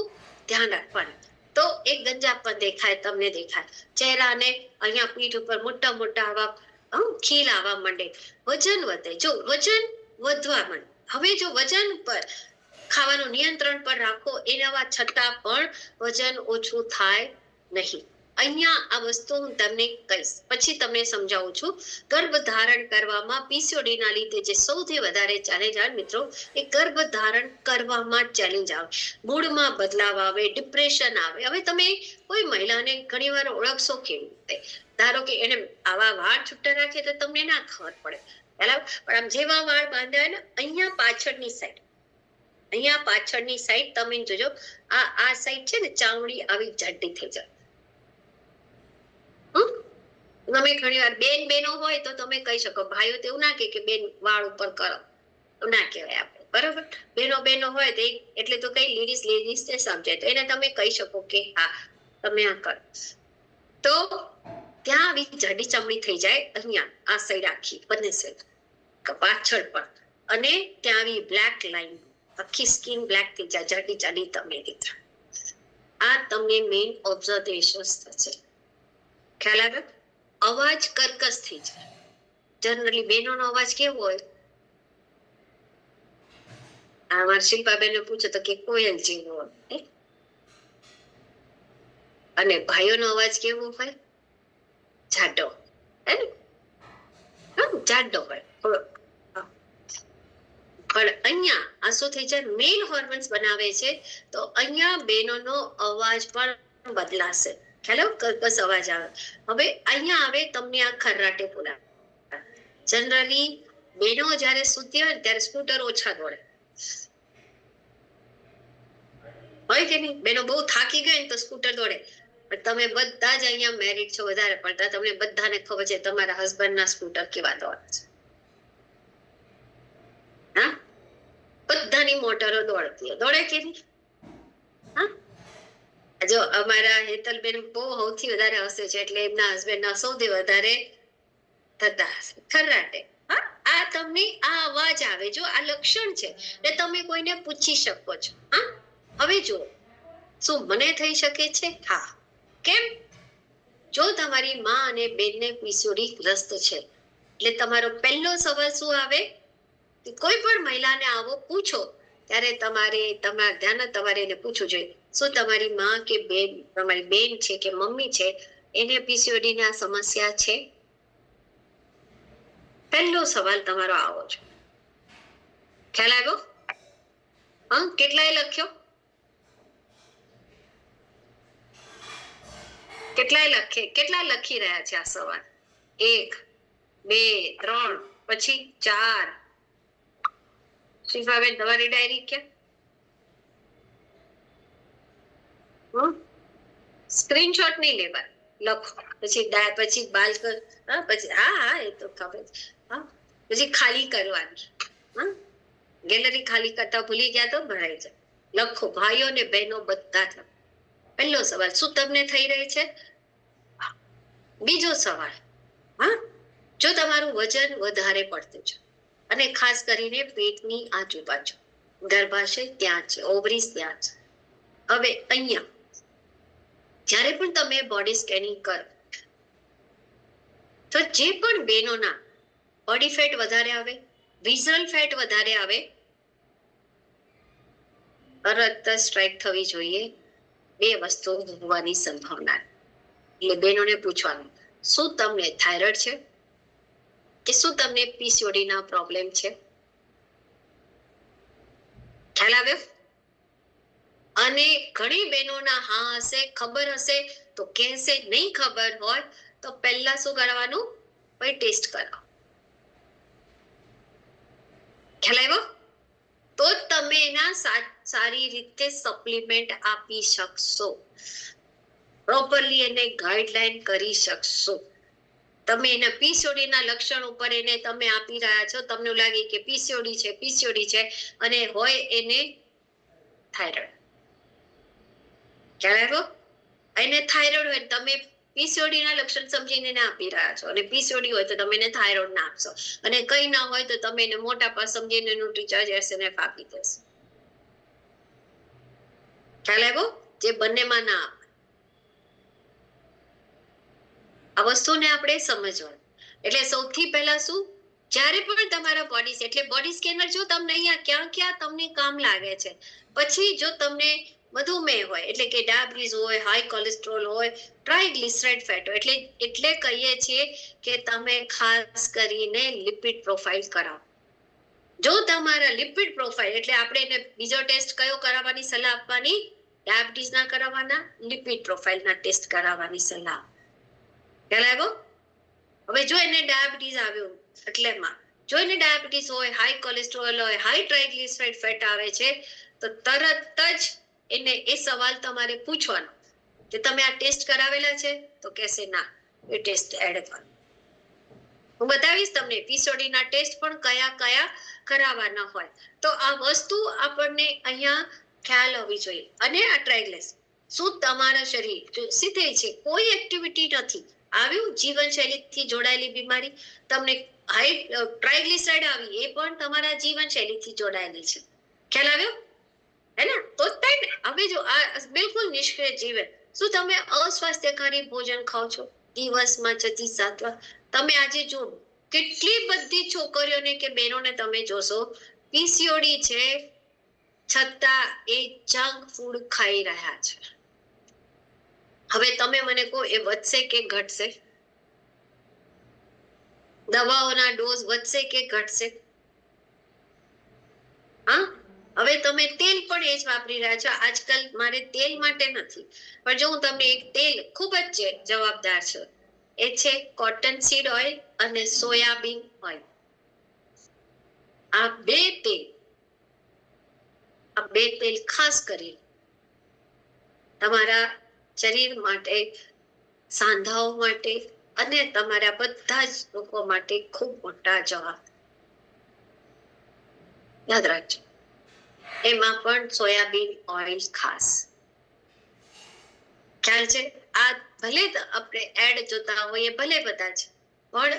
[SPEAKER 1] ધ્યાન રાખવાની. તો એક ગંજાપણ દેખાય, તમને દેખાય ચહેરાને, અહીંયા પીઠ ઉપર મોટા મોટા આવા ખીલ આવવા માંડે, વજન વધે. જો વજન વધવા માંડે, હવે જો વજન પર ખાવાનું નિયંત્રણ પર રાખો, એના છતાં પણ વજન ઓછું થાય નહીં. અહીંયા આ વસ્તુ હું તમને કહીશ, પછી તમને સમજાવું છું. ગર્ભ ધારણ કરવામાં પીસીઓડી ના લીધે જે સૌથી વધારે ચેલેન્જ આવે મિત્રો, એ ગર્ભ ધારણ કરવામાં ચેલેન્જ આવે. મૂડમાં બદલાવ આવે, ડિપ્રેશન આવે. હવે તમે કોઈ મહિલાને ઘણીવાર ઓળખશો કેવી રીતે? ધારો કે એને આવા વાળ છૂટા રાખે તો તમને ના ખબર પડે, બરાબર? પણ આમ જેવા વાળ બાંધ્યા ને, અહીંયા પાછળની સાઈડ તમે જોજો, આ સાઈડ છે ને, ચામડી આવી જાડી થઈ જાય. તમે ઘણી વાર બેનો હોય તો તમે કહી શકો, ભાઈઓ તો એવું ના કે બેન વાળ ઉપર કરો, ના કહેવાય આપણે, બરોબર? બેનો હોય તો એટલે તો કઈ લેડીઝ ને સમજાય, તો એને તમે કહી શકો કે હા તમે આ કરો. તો ત્યાં આવી જાડી ચામડી થઈ જાય, અહીંયા આ સાઈડ આખી બંને સાઈડ પાછળ પણ, અને ત્યાં આવી બ્લેક લાઈન, આખી સ્કિન બ્લેક થઈ જાય, જાડી તમને દેખાય. આ તમને મેઇન ઓબ્ઝર્વેશન થશે. ખ્યાલ આવે? અવાજ કર્કશ થઈ જાય. જનરલી બહેનોનો અવાજ કેવો હોય? અમારા શિલ્પાબેન પૂછો તો કે કોયલ જેવો હોય. અને ભાઈઓનો અવાજ કેવો હોય? જાડો, હે ને? જાડો હોય. પણ અહીંયા આ શું થઈ જાય? મેલ હોર્મોન્સ બનાવે છે, તો અહીંયા બહેનોનો અવાજ પણ બદલાશે. ખ્યાલ? કર્કશ અવાજ આવે. હવે અહીંયા આવે તમને આ ખર્રાટે પુરા. જનરલી બહેનો જયારે સૂતી હોય ત્યારે સ્કૂટર ઓછા દોડે, હોય કે નહીં? બહેનો બહુ થાકી ગઈ ને તો સ્કૂટર દોડે. પણ તમે બધા જ અહીંયા મેરિડ છો વધારે પડતા, તમને બધાને ખબર છે તમારા હસબન્ડ ના સ્કૂટર કેવા દોડે છે. હા, બધાની મોટરો દોડતી દોડે કે નહીં? હા, જો અમારા હેતલબેન બહુ સૌથી વધારે હસે છે, એટલે એમના હસબન્ડ ના સૌથી વધારે થતા હશે ખર્રાટે. હા, આ તમને આ અવાજ આવે, જો આ લક્ષણ છે, એટલે તમે કોઈને પૂછી શકો છો. હા, હવે જુઓ, શું મને થઈ શકે છે? હા. કેમ? જો તમારી માં અને બેનને પીસીઓડી ગ્રસ્ત છે એટલે તમારો પહેલો સવાલ શું આવે? કોઈ પણ મહિલાને આવો પૂછો ત્યારે તમારે એને પૂછવું જોઈએ, શું તમારી માં કે બેન, તમારી બેન છે કે મમ્મી છે, એને પીસીઓડી ની આ સમસ્યા છે? પહેલો સવાલ તમારો આવો છે. ખ્યાલ આવ્યો? હા, કેટલાએ લખ્યો? કેટલા લખી રહ્યા છે આ સવાલ? 1, 2, 3, પછી 4. શિફાબેન, તમારી ડાયરી ક્યાં? સ્ક્રીનશોટ નહીં લેવા, લખો. પછી બાલ કર, પછી હા એ તો ખબર. હા, પછી ખાલી કરવાની. હા, ગેલેરી ખાલી કરતા ભૂલી ગયા તો ભરાઈ જાય. લખો, ભાઈઓ ને બહેનો બધા જ. પહેલો સવાલ, શું તમને થઈ રહી છે? બીજો સવાલ, હા, જો તમારું વજન વધારે પડતું છે અને ખાસ કરીને પેટની આજુબાજુ, ગર્ભાશય ત્યાં છે, ઓવરીસ ત્યાં છે. હવે અહીંયા જ્યારે પણ તમે બોડી સ્કેનિંગ કરો તો જે પણ બહેનોના બોડી ફેટ વધારે આવે, વિઝરલ ફેટ વધારે આવે, તરત સ્ટ્રાઇક થવી જોઈએ 2 વસ્તુ હોવાની સંભાવના. એટલે બહેનોને પૂછવાનું, શું તમને થાઇરોઇડ છે કે શું તમને પીસીઓડી ના પ્રોબ્લેમ છે? ખ્યાલ આવ્યો? અને ઘણી બહેનોના હા હશે, ખબર હશે તો કહેશે, નહીં ખબર હોય તો પહેલા શું કરવાનું? પછી ટેસ્ટ કરાવો. ખ્યાલ આવ્યો? તો તમે એના સારી રીતે સપ્લિમેન્ટ આપી શકશો, પ્રોપરલી એને ગાઈડલાઈન કરી શકશો. તમે એના પીસીઓડી ના લક્ષણ ઉપર એને તમે આપી રહ્યા છો, તમને લાગે કે પીસીઓડી છે અને હોય એને થાઇરોઇડ. ખ્યાલ આવ્યો? એને થાઇરોઇડ હોય, તમે પીસીઓડી ના લક્ષણ સમજીને એને આપી રહ્યા છો, અને પીસીઓડી હોય તો તમે એને થાઇરોઇડ ના આપશો, અને કઈ ના હોય તો તમે એને મોટાપા સમજીને ન્યુટ્રીચાર્જ એસએનએફ આપી દેશો. ખ્યાલ આવ્યો? જે બંનેમાં ના આપે. આ વસ્તુને આપણે સમજવાનું. એટલે સૌથી પહેલા શું, જ્યારે પણ તમારા બોડી, એટલે બોડી સ્કેનર જો તમને અહીંયા ક્યાં તમને કામ લાગે છે. પછી જો તમને મધુમેહ હોય, એટલે કે ડાયાબિટીસ હોય, હાઈ કોલેસ્ટ્રોલ હોય, ટ્રાઇગ્લિસરાઇડ ફેટ હોય, એટલે કહીએ છીએ કે તમે ખાસ કરીને લિપિડ પ્રોફાઇલ કરાવો. જો તમારા લિપિડ પ્રોફાઇલ, એટલે આપણે એને બીજો ટેસ્ટ કયો કરાવવાની સલાહ આપવાની? ડાયાબિટીસ ના કરાવવાના, લિપિડ પ્રોફાઇલના ટેસ્ટ કરાવવાની સલાહ. ખ્યાલ આવ્યો? હવે જો એને ડાયાબિટીસ આવ્યો, એટલેમાં જો એને ડાયાબિટીસ હોય, હાઈ કોલેસ્ટ્રોલ હોય, હાઈ ટ્રાઇગ્લિસરાઇડ ફેટ આવે છે, તો તરત જ એને એ સવાલ તમારે પૂછવાનો કે તમે આ ટેસ્ટ કરાવેલા છે? તો કહેશે ના, એ ટેસ્ટ એડ કરો. હું બતાવીશ તમને પીસીઓડી ના ટેસ્ટ પણ કયા કરાવવાના હોય. તો આ વસ્તુ આપણને અહીંયા ખ્યાલ હોવી જોઈએ. અને આ ટ્રાઇગ્લિસ, શું તમારા શરીર સીધે છે, કોઈ એક્ટિવિટી નથી, આવ્યું જીવનશૈલીથી જોડાયેલી બીમારી, તમને હાઈ ટ્રાઇગ્લિસરાઇડ આવી, એ પણ તમારા જીવનશૈલીથી જોડાયેલી છે. ખ્યાલ આવ્યો? હે ને? તો થાય ને. હવે જો આ બિલકુલ નિષ્ક્રિય જીવન, શું તમે અસ્વાસ્થ્યકારી ભોજન ખાઓ છો દિવસમાં 6-7 વાર? તમે આજે જો કેટલી બધી છોકરીઓને કે બહેનોને તમે જોશો પીસીઓડી છે છતાં એ જંક ફૂડ ખાઈ રહ્યા છે. હવે તમે મને કહો, એ વધશે કે ઘટશે? દવાઓના ડોઝ વધશે કે ઘટશે? હા, હવે તમે તેલ પણ એ જ વાપરી રહ્યા છો. આજકાલ મારે તેલ માટે નથી, પણ જો હું તમને એક તેલ ખૂબ જ જવાબદાર છે, એ છે કોટન સીડ ઓઇલ અને સોયાબીન ઓઇલ. આ બે તેલ ખાસ કરી તમારા શરીર માટે, સાંધાઓ માટે અને તમારા બધા જ લોકો માટે ખૂબ મોટા જવાબ. યાદ રાખજો, એમાં પણ સોયાબીન ઓઇલ ખાસ. ખ્યાલ છે? આ ભલે આપણે એડ જોતા હોઈએ, ભલે બધા છે, પણ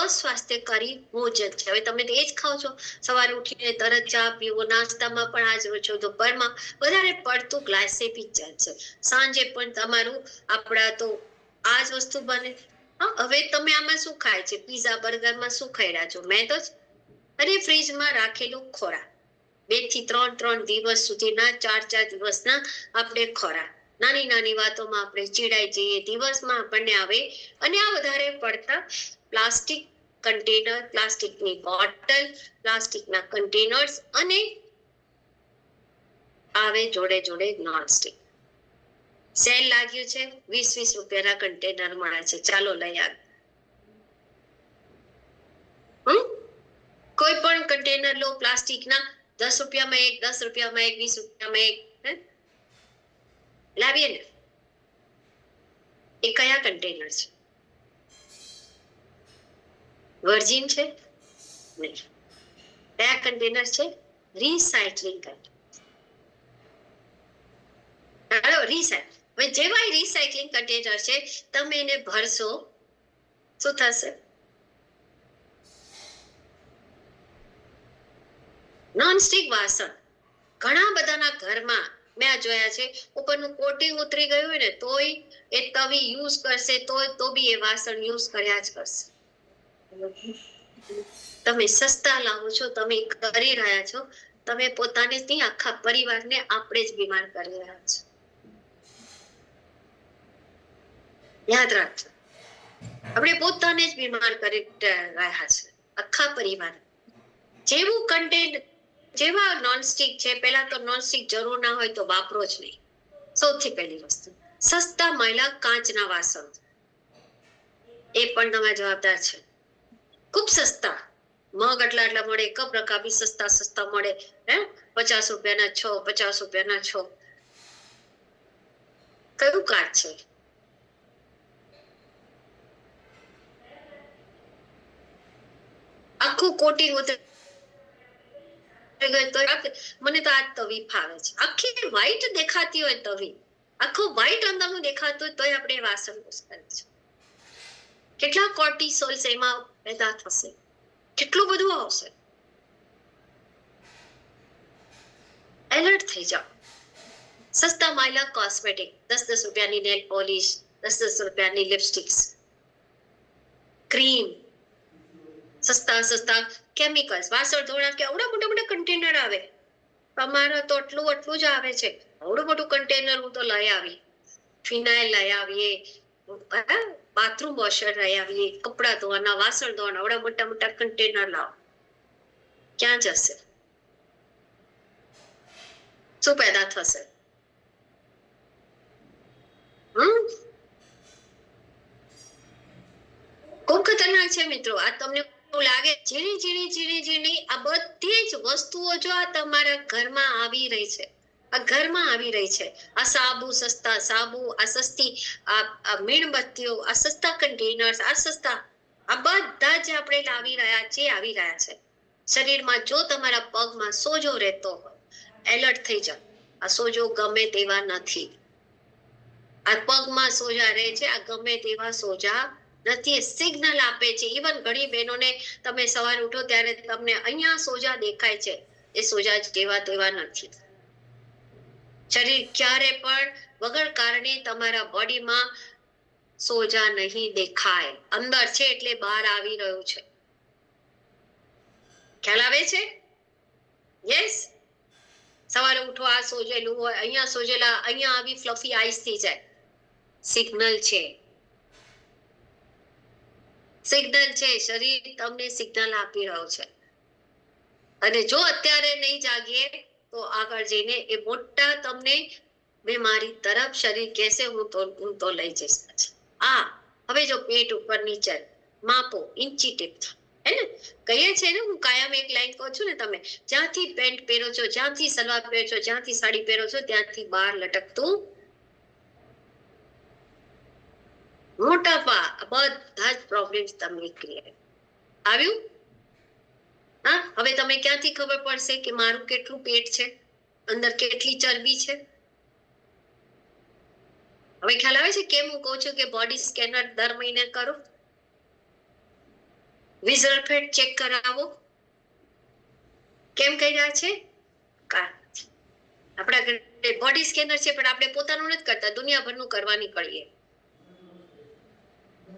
[SPEAKER 1] અસ્વાસ્થ્યકારી ભોજન છે. હવે તમે એ જ ખાઓ છો, સવારે ઉઠીને તરત ચા પીવો, નાસ્તામાં પણ આ જ છો, દુપહરમાં વધારે પડતું ગ્લાયસેમિક છે. સાંજે પણ તમારું આપણા તો આ જ વસ્તુ બને. હા, હવે તમે આમાં શું ખાય છે? પીઝા બર્ગરમાં શું ખાઈ રહ્યા છો? મેદો જ. અને ફ્રીજમાં રાખેલું ખોરાક 2 થી 3 દિવસ સુધીના 4 દિવસના આપણે ખોરાક. નાની નાની વાતોમાં આપણે ચીડાઈ જઈએ, દિવસમાં આપણને આવે. અને આ વધારે પડતા પ્લાસ્ટિક કન્ટેનર, પ્લાસ્ટિકની બોટલ, પ્લાસ્ટિકના કન્ટેનર્સ અને આવે જોડે જોડે નોનસ્ટિક. સેલ લાગ્યું છે, 20 રૂપિયાના કન્ટેનર મળે છે, ચાલો લઈ આવ. કોઈ પણ કન્ટેનર લો પ્લાસ્ટિકના, 10 રૂપિયામાં એક, 10 રૂપિયામાં એક, 20 રૂપિયામાં એક, લાવીએ ને. એ કયા કન્ટેનર છે? વર્જિન છે? નહીં. કયા કન્ટેનર છે? Recycling container. હવે જેવા રિસાયકલિંગ કન્ટેનર છે, તમે એને ભરશો, શું થશે? નોનસ્ટિક વાસણ ઘણા બધાના ઘરમાં મેં જોયા છે, ઉપરનું કોટિંગ ઉતરી ગયું હોય ને તોય એ તવી યુઝ કરશે, તો બી એ વાસણ યુઝ કર્યા જ કરશે. તમે સસ્તા લાવો છો, તમે કરી રહ્યા છો, તમે પોતાને નહીં, આખા પરિવારને આપણે જ બીમાર કરી રહ્યા છો. યાદ રાખજો, આપણે પોતાને જ બીમાર કરી રહ્યા છે, આખા પરિવાર. જેવું કન્ટેન્ટ, જેવા નોનસ્ટિક છે, પહેલા તો નોનસ્ટિક જરૂર ના હોય તો વાપરો જ નહીં. સૌથી પહેલી વસ્તુ, સસ્તા મળેલા કાચના વાસણ, એ પણ તમે જવાબદાર છે. ખૂબ સસ્તા મગ આટલા મળે, કપ રકા બી સસ્તા મળે, 50 રૂપિયાના 6, 50 રૂપિયાના 6. કયું કાચ છે? આખું કોટિંગ મને તો આ તવી ફાવે છે. આખી વ્હાઈટ દેખાતી હોય તવી, આખું વ્હાઈટ અંદરનું દેખાતું હોય તોય આપણે વાસણ યુઝ કરીએ છીએ. કેટલા કોર્ટિસોલ્સ એમાં પેદા થશે, કેટલું બધું આવશે. એલર્ટ થઈ જાઓ. સસ્તા માયલા કોસ્મેટિક, 10 રૂપિયાની નેલ પોલિશ, 10 રૂપિયાની લિપસ્ટિક્સ, ક્રીમ, સસ્તા કેમિકલ્સ. વાસણ ધોણા કે આવડા મોટા કન્ટેનર આવે, તમારા તો આટલું જ આવે છે. આવડું મોટું કન્ટેનર હું તો લઈ આવી, ફિનાઇલ લઈ આવીએ, બાથરૂમ વોશર લઈ આવીએ, કપડા ધોવાના, વાસણ ધોવાના, આવડા મોટા કન્ટેનર લાવો. ક્યાં જશે? શું પેદા થશે? ખૂબ ખતરનાક છે મિત્રો. આ તમને લાગે ઝીણી આ બધી જ વસ્તુઓ જો આ તમારા ઘરમાં આવી રહી છે, આ સાબુ, સસ્તા સાબુ, આ સસ્તી આ મીણબત્તીઓ, આ સસ્તા કન્ટેનર્સ, આ બધા જ આપણે આવી રહ્યા છે શરીરમાં. જો તમારા પગમાં સોજો રહેતો હોય, એલર્ટ થઈ જાઓ. આ સોજો ગમે તેવા નથી. આ પગમાં સોજા રહે છે, આ ગમે તેવા સોજા નથી. સિગ્નલ આપે છે. ઇવન ઘણી બહેનોને તમે સવારે ઉઠો ત્યારે તમને અહીંયા સોજા દેખાય છે, એ સોજા જેવા તેવા નથી. શરીર ક્યારે પણ વગર કારણે તમારા બોડીમાં સોજા નહીં દેખાય. અંદર છે એટલે બહાર આવી રહ્યું છે. ખ્યાલ આવે છે? યસ. સવારે ઉઠો, આ સોજેલું હોય, અહીંયા સોજેલા, અહીંયા આવી ફ્લફી આઈસ થઈ જાય. સિગ્નલ છે. શરીર તમને સિગ્નલ આપી રહ્યો છે. અને જો અત્યારે નહીં જાગીએ તો આગળ જઈને એ મોટા તમને બીમારી તરફ શરીર કહેશે હું તો લઈ જઈશ. હવે જો પેટ ઉપર નીચે માપો, ઇંચી ટીપ, હે ને કહીએ છે ને, હું કાયમ એક લાઈન કહું છું ને, તમે જ્યાંથી પેન્ટ પહેરો છો, જ્યાંથી સલવાર પહેરો છો, જ્યાંથી સાડી પહેરો છો, ત્યાંથી બહાર લટકતું મોટાપા, બધા જ પ્રોબ્લેમ્સ તમને ક્રિએટ આવ્યું. હવે તમે ક્યાંથી ખબર પડશે કે મારું કેટલું પેટ છે, અંદર કેટલી ચરબી છે? હવે ખ્યાલ આવે છે કેમ હું કહું છું કે બોડી સ્કેનર દર મહિને કરો? વિઝલ ફેટ ચેક કરાવો. કેમ કહી રહ્યા છે? આપણા ઘરે બોડી સ્કેનર છે, પણ આપણે પોતાનું નથી કરતા, દુનિયાભરનું કરવા નીકળીએ.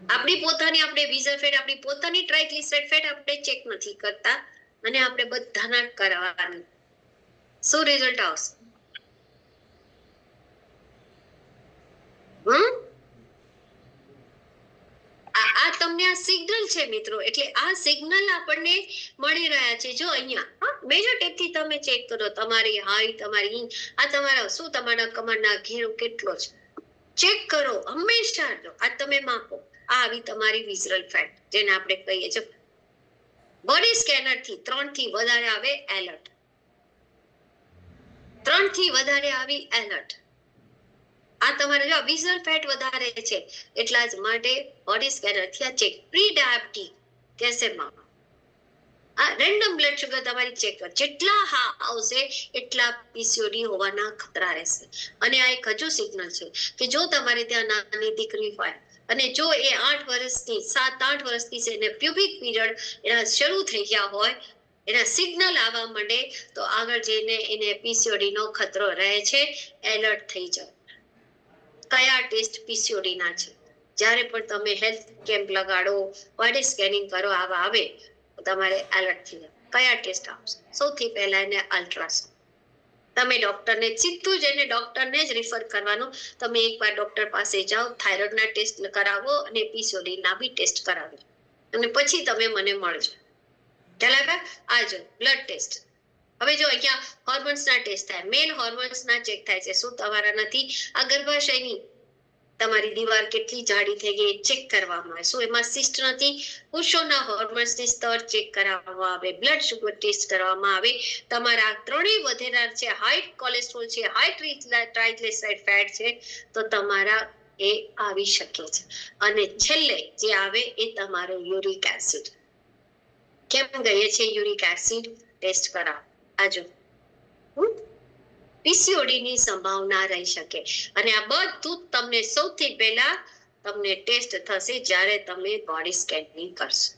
[SPEAKER 1] આપણી પોતાની આપણે વિઝલ ફેટ, આપણી પોતાની ટ્રાઇગ્લિસરાઇડ ફેટ આપણે ચેક નથી કરતા, અને આપણે બધાના કરાવવાનું. શું રિઝલ્ટ આવશે? આ તમને આ સિગ્નલ છે મિત્રો, એટલે આ સિગ્નલ આપણને મળી રહ્યા છે. જો અહીંયા મેજર ટેપ થી તમે ચેક કરો તમારી હાઈટ, તમારી આ તમારા શું તમારા કમરના ઘેરો કેટલો છે, ચેક કરો હંમેશા. આ તમે માપો. આ આવી તમારી વિઝરલ ફેટ, જેને આપણે કહીએ છીએ. બોડી સ્કેનર થી 3 થી વધારે આવે એલર્ટ, 3 થી વધારે આવી એલર્ટ. આ તમારે જો વિઝલ ફેટ વધારે છે એટલા જ માટે બોડી સ્કેનર થી આ ચેક. પ્રી ડાયાબિટીસ કેસેમાં આ રેન્ડમ બ્લડ શુગર તમારી ચેક કર, જેટલા હા આવશે એટલા પીસીઓડી હોવાના ખતરા રહેશે. અને આ એક હજુ સિગ્નલ છે કે જો તમારે ત્યાં નાની દીકરી હોય અને જો એ 8 વર્ષની 7-8 વર્ષની છે અને પ્યુબિક પીરિયડ એના શરૂ થઈ ગયા હોય, એના સિગ્નલ આવવા માંડે, તો આગળ જઈને એને પીસીઓડી નો ખતરો રહે છે. એલર્ટ થઈ જાવ. કયા ટેસ્ટ પીસીઓડી ના છે? જ્યારે પણ તમે હેલ્થ કેમ્પ લગાડો, બોડી સ્કેનિંગ કરો, આવા આવે તો તમારે એલર્ટ થઈ જાવ. કયા ટેસ્ટ આવશે? સૌથી પહેલા એને અલ્ટ્રાસાઉન્ડ. તમે ડોક્ટરને સીધું જ એને ડોક્ટરને જ રિફર કરવાનું. તમે એકવાર ડોક્ટર પાસે જાઓ, થાઇરોઇડના ટેસ્ટ કરાવો અને પીસીઓડી ના બી ટેસ્ટ કરાવો, અને પછી તમે મને મળજો. ચાલો આજો બ્લડ ટેસ્ટ. હવે જો અહીંયા હોર્મોન્સના ટેસ્ટ થાય, મેલ હોર્મોન્સના ચેક થાય છે. શું તમારા નથી આ ગર્ભાશયની તમારી દીવાલ કેટલી જાડી થઈ ગઈ ચેક કરવામાં આવે? શું એમાં સિસ્ટ નથી? પુરુષોના હોર્મોન્સની સ્તર ચેક કરવામાં આવે, બ્લડ શુગર ટેસ્ટ કરવામાં આવે. તમારા ત્રણેય વધેલા છે, હાઈ કોલેસ્ટ્રોલ છે, હાઈ ટ્રાઇગ્લિસરાઇડ ફેટ છે, તો તમારા એ આવી શકે છે. અને છેલ્લે જે આવે એ તમારો યુરિક એસિડ. કેમ ગઈએ છે યુરિક એસિડ ટેસ્ટ કરાવો? આજો પીસીઓડી ની સંભાવના રહી શકે. અને આ બધું તમને સૌથી પહેલા તમને ટેસ્ટ થશે જ્યારે તમે બોડી સ્કેનિંગ કરશો.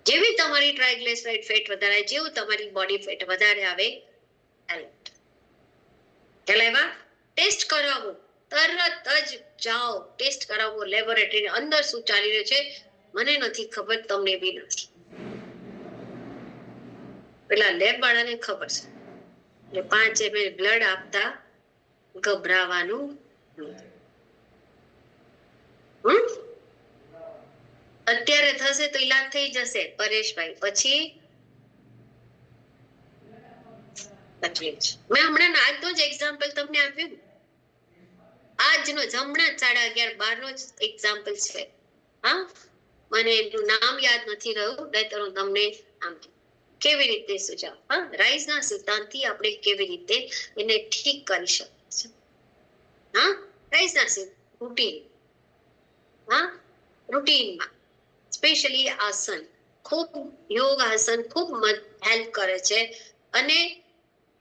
[SPEAKER 1] જેવી તમારી ટ્રાઇગ્લિસરાઇડ ફેટ વધારે, જેવું તમારી બોડી ફેટ વધારે આવે, એલર્ટ. કહેવાય ટેસ્ટ કરાવો, તરત જ જાઓ ટેસ્ટ કરાવો. લેબોરેટરીની અંદર શું ચાલી રહ્યું છે મને નથી ખબર, તમને બી નથી. પેલા લેબ વાળાને ખબર છે. એટલે 5 ml બ્લડ આપતા ગભરાવાનું. અત્યારે થશે તો ઈલાજ થઈ જશે પરેશભાઈ, પછી તકલીફ છે. મેં હમણાં આજનો જ એક્ઝામ્પલ તમને આપ્યું, આજનો જ હમણાં 11:30 જ એક્ઝામ્પલ છે. હા, મને એનું નામ યાદ નથી રહ્યું, નહીતર હું તમને આમ કેવી રીતે સુજાવ. રાઈઝના સિદ્ધાંતથી આપણે કેવી રીતે એને ઠીક કરી શકીએ. રાઈઝના સિદ્ધાંત રૂટીન, રૂટીનમાં સ્પેશિયલી આસન, ખૂબ યોગ આસન ખૂબ હેલ્પ કરે છે. અને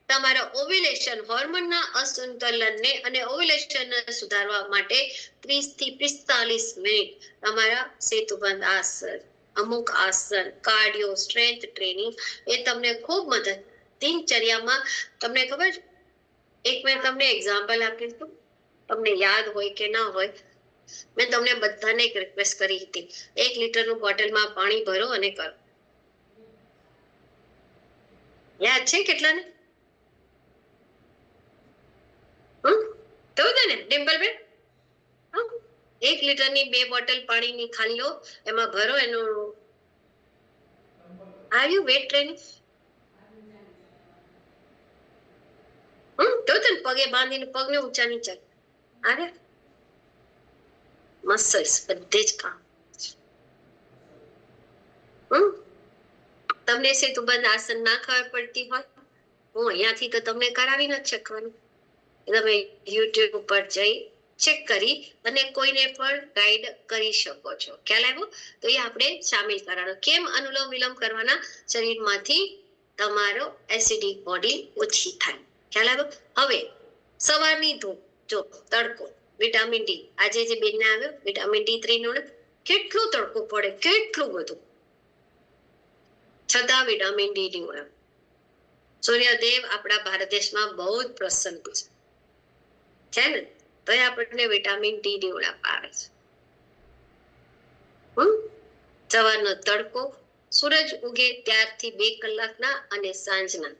[SPEAKER 1] તમારા ઓવ્યુલેશન હોર્મોનના અસંતુલનને અને ઓવ્યુલેશન સુધારવા માટે 30 થી 45 મિનિટ તમારા સેતુબંધ આસન, અમુક આસન, કાર્ડિયો, સ્ટ્રેન્થ ટ્રેનિંગ એ તમને ખૂબ મદદ. દિનચર્યામાં તમને ખબર, એક મેં તમને એક્ઝામ્પલ આપ્યું હતું, તમને યાદ હોય કે ના હોય, મેં તમને બધાને એક રિક્વેસ્ટ કરી હતી, 1 લીટરનું બોટલમાં પાણી ભરો અને કરો. યાદ છે કેટલાને? થયું ને ડિમ્પલબેન? 1 લીટરની 2 બોટલ પાણીની ખાલી લો, એમાં ભરો. એનું આવ્યું વેટ ટ્રેનિંગ? તો પગે બાંધીને પગને ઊંચા નીચા અરે મસલ્સ બધે જ કામ. તમને સેતુબંધ આસન ના ખબર પડતી હોય, હું અહીંયાથી તો તમને કરાવી નથી શકવાની. તમે યુટ્યુબ ઉપર જઈ ચેક કરી અને કોઈને પણ ગાઈડ કરી શકો છો. ખ્યાલ આવ્યો? તો એ આપણે સામેલ કરવાનો. કેમ અનુલોમ વિલોમ કરવાના? શરીરમાંથી તમારો એસિડિક બોડી ઓછી થાય. ખ્યાલ આવ્યો? હવે સવારની ધૂપ, જો તડકો, વિટામિન ડી, આજે જે બેનને આવ્યો વિટામિન D3 નો, કેટલું તડકો પડે, કેટલું બધું. છતાં વિટામિન ડી ની ઉણપ. સૂર્યદેવ આપણા ભારત દેશમાં બહુ જ પ્રસન્ન છે ને, તો આપણને વિટામિન ડી ની ઉણપ આવે છે. સવારનો તડકો, સૂરજ ઉગે ત્યારથી 2 કલાકના અને સાંજના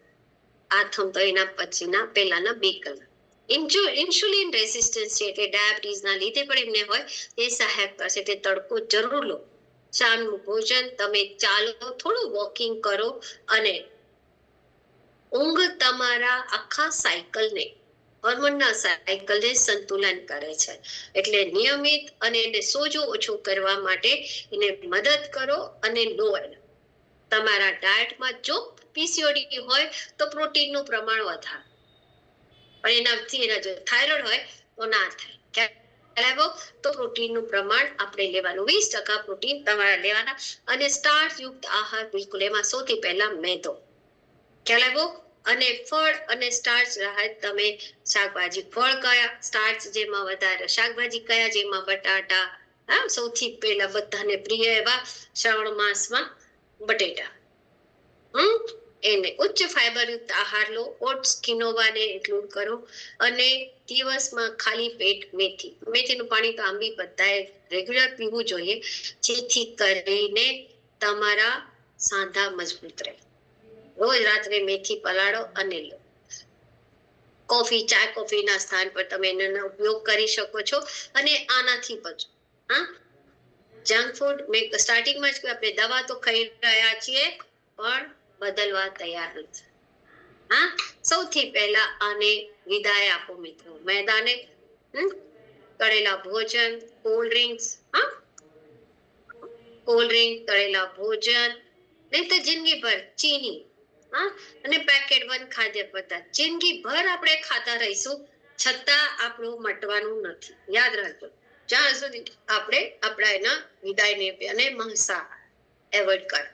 [SPEAKER 1] આથમ તો એના પછીના પહેલાના 2 કલાક. ઇન્સ્યુલિન રેઝિસ્ટન્સ છે એટલે ડાયાબિટીસના લીધે પણ એમને હોય એ સહાયક કરશે. તે તડકો જરૂર લો. શામનું ભોજન, તમે ચાલો, થોડું વોકિંગ કરો અને ઊંઘ તમારા આખા સાયકલને, હોર્મોનના સાયકલને સંતુલન કરે છે. એટલે નિયમિત અને એને સોજો ઓછો કરવા માટે એને મદદ કરો અને લો. તમારા ડાયટમાં જો પીસીઓડી હોય તો પ્રોટીનનું પ્રમાણ વધારો, પણ એનાથી એના જો થાઇરોઇડ હોય તો ના થાય. તો પ્રોટીનનું પ્રમાણ આપણે લેવાનું, 20% પ્રોટીન તમારા લેવાના. અને સ્ટાર્ચ યુક્ત આહાર બિલકુલ, એમાં સૌથી પહેલા મેદો, ખ્યાલ આવ્યો. અને ફળ અને સ્ટાર્ચ રાહત, તમે શાકભાજી, ફળ કયા, સ્ટાર્ચ જેમાં વધારે, શાકભાજી કયા, જેમાં બટાટા, સૌથી પહેલા બધાને પ્રિય એવા શ્રાવણ માસમાં બટેટા. એને ઉચ્ચ ફાઈબર યુક્ત આહાર લો. ઓટ્સ, કિનોવાને ઇન્ક્લુડ કરો. અને દિવસમાં ખાલી પેટ મેથીનું પાણી તો આંબી બધાએ રેગ્યુલર પીવું જોઈએ, જેથી કરીને તમારા સાંધા મજબૂત રહે. રોજ રાત્રે મેથી પલાળો અને લો. કોફી, ચા કોફીના સ્થાન પર તમે એનો ઉપયોગ કરી શકો છો અને આનાથી બચો. જંક ફૂડ, મેં સ્ટાર્ટિંગમાં જ કહ્યું, આપણે દવા તો ખાઈ રહ્યા છીએ પણ બદલવા તૈયાર નથી. સૌથી પહેલા આને વિદાય આપો મિત્રો. મેદાને, તળેલા ભોજન, કોલ્ડ ડ્રિંક્સ, તળેલા ભોજન, નહીં તો જિંદગીભર ચીની અને પેકેટ બંધ ખાદ્ય પદાર્થ જિંદગીભર આપણે ખાતા રહીશું, છતાં આપણું મટવાનું નથી. યાદ રાખજો, જ્યાં સુધી આપણે આપણા એના વિદાયને અને માંસાહાર એવોઇડ કરો.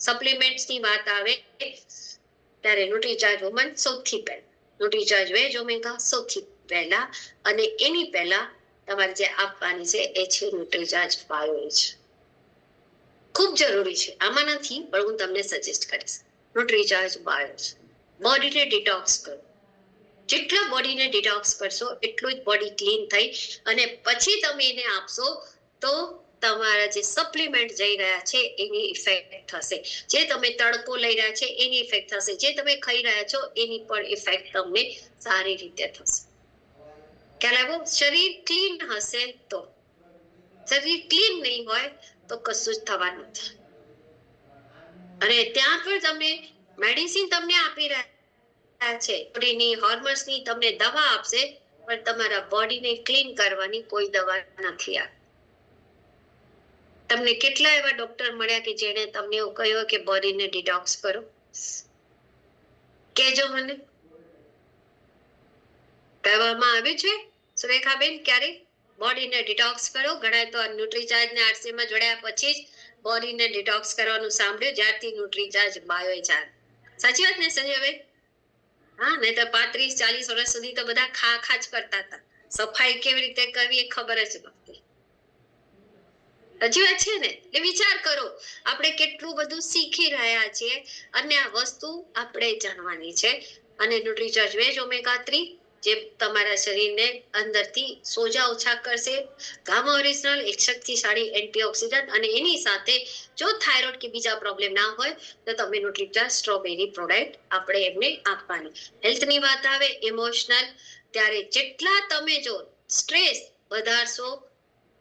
[SPEAKER 1] સપ્લિમેન્ટ્સ ની વાત આવે ત્યારે ન્યુટ્રીચાર્જ વુમન સૌથી પહેલા, ન્યુટ્રીચાર્જ વેજ ઓમેગા સૌથી પહેલા, અને એની પહેલા તમારે જે આપવાની છે એ છે ન્યુટ્રીચાર્જ બાયોએજ. ખૂબ જરૂરી છે, આમાં નથી પણ હું તમને સજેસ્ટ કરીશ. ન્યુટ્રીચાર્જ બાયોએજ. બોડીને ડિટોક્સ કરો. જેટલા બોડીને ડિટોક્સ કરશો એટલું જ બોડી ક્લીન થઈ અને પછી તમે એને આપશો તો તમારા જે સપ્લિમેન્ટ જઈ રહ્યા છે એની ઇફેક્ટ થશે. જે તમે તડકો લઈ રહ્યા છે એની ઇફેક્ટ થશે. જે તમે ખાઈ રહ્યા છો એની પણ ઇફેક્ટ તમને સારી રીતે થશે. ખ્યાલ આવ્યો? શરીર ક્લીન હશે તો. શરીર ક્લીન નહીં હોય તો કશું જ થવાનું નથી. અને ત્યાં પણ તમે મેડિસિન તમને આપી રહ્યા છે, બોડીની હોર્મોન્સની તમને દવા આપશે, પણ તમારા બોડીને ક્લીન કરવાની કોઈ દવા નથી આપી. તમને કેટલા એવા ડોક્ટર મળ્યા કે જેને તમને એવું કહ્યું કે બોડીને ડિટોક્સ કરો? કહેજો મને. કહેવામાં આવ્યું છે સુરેખાબેન ક્યારે બોડીને ડિટોક્સ કરો? ઘણા તો ન્યુટ્રીચાર્જ ને આરસી માં જોડ્યા પછી જ બોડીને ડિટોક્સ કરવાનું સાંભળ્યું, જ્યારથી ન્યુટ્રીચાર્જ બાયોએજ આવે. સાચી વાત ને સંજયભાઈ? નહીં તો 35-40 વર્ષ સુધી તો બધા ખા જ કરતા હતા. સફાઈ કેવી રીતે કરવી એ ખબર જ નહોતી. સાચી વાત છે ને? એટલે વિચાર કરો, આપણે કેટલું બધું શીખી રહ્યા છીએ અને આ વસ્તુ આપણે જાણવાની છે. અને ન્યુટ્રીચાર્જ વેજ ઓમેગા 3 જે તમારા શરીરને અંદરથી સોજા ઓછા કરશે. ગામા ઓરિજિનલ એક શક્તિશાળી એન્ટીઓક્સિડન્ટ, અને એની સાથે જો થાઇરોઇડ કે બીજા પ્રોબ્લેમ ના હોય તો તમે ન્યુટ્રીચાર્જ સ્ટ્રોબેરી પ્રોડક્ટ આપણે એમને આપવાની. હેલ્થની વાત આવે, ઇમોશનલ, ત્યારે જેટલા તમે જો સ્ટ્રેસ વધારશો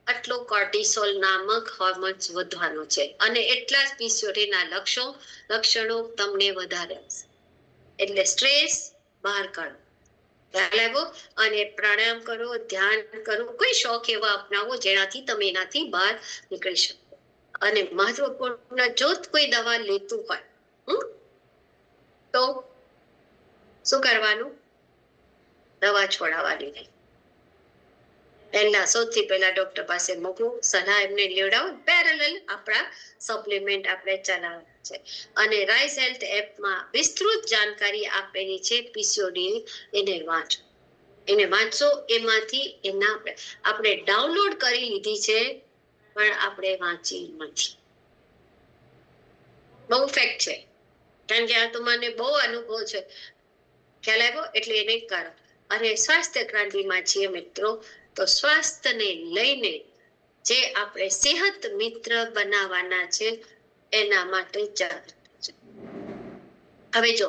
[SPEAKER 1] આટલો કોર્ટિસોલ નામક હોર્મોન્સ વધવાનો છે, અને એટલા જ પીસીઓડીના લક્ષણો તમને વધારે હશે. એટલે સ્ટ્રેસ બહાર કાઢો, અને પ્રાણાયામ કરો, ધ્યાન કરો, કોઈ શોખ એવા અપનાવો જેનાથી તમે એનાથી બહાર નીકળી શકો. અને મહત્વપૂર્ણ, જો કોઈ દવા લેતું હોય તો શું કરવાનું? દવા છોડાવવાની નહીં. પહેલા સૌથી પહેલા ડોક્ટર પાસે મોકલું, સલાહ એમને લેવડાવો. પેરેલલ આપણા સપ્લિમેન્ટ આપણે ચલાવવાના છે. અને રાઇઝ હેલ્થ એપમાં વિસ્તૃત જાણકારી આપેલી છે પીસીઓડી. એને વાંચો. એમાંથી આપણે ડાઉનલોડ કરી લીધી છે પણ આપણે વાંચી નથી. બહુ ફેક્ટ છે, કારણ કે આ તો મને બહુ અનુભવ છે, ખ્યાલ આવ્યો? એટલે એને કરો. અને સ્વાસ્થ્ય ક્રાંતિમાં છીએ મિત્રો, તો સ્વાસ્થ્યને લઈને જે આપણે સેહત મિત્ર બનાવવાના છે એના માટે જાગૃત છે. હવે જો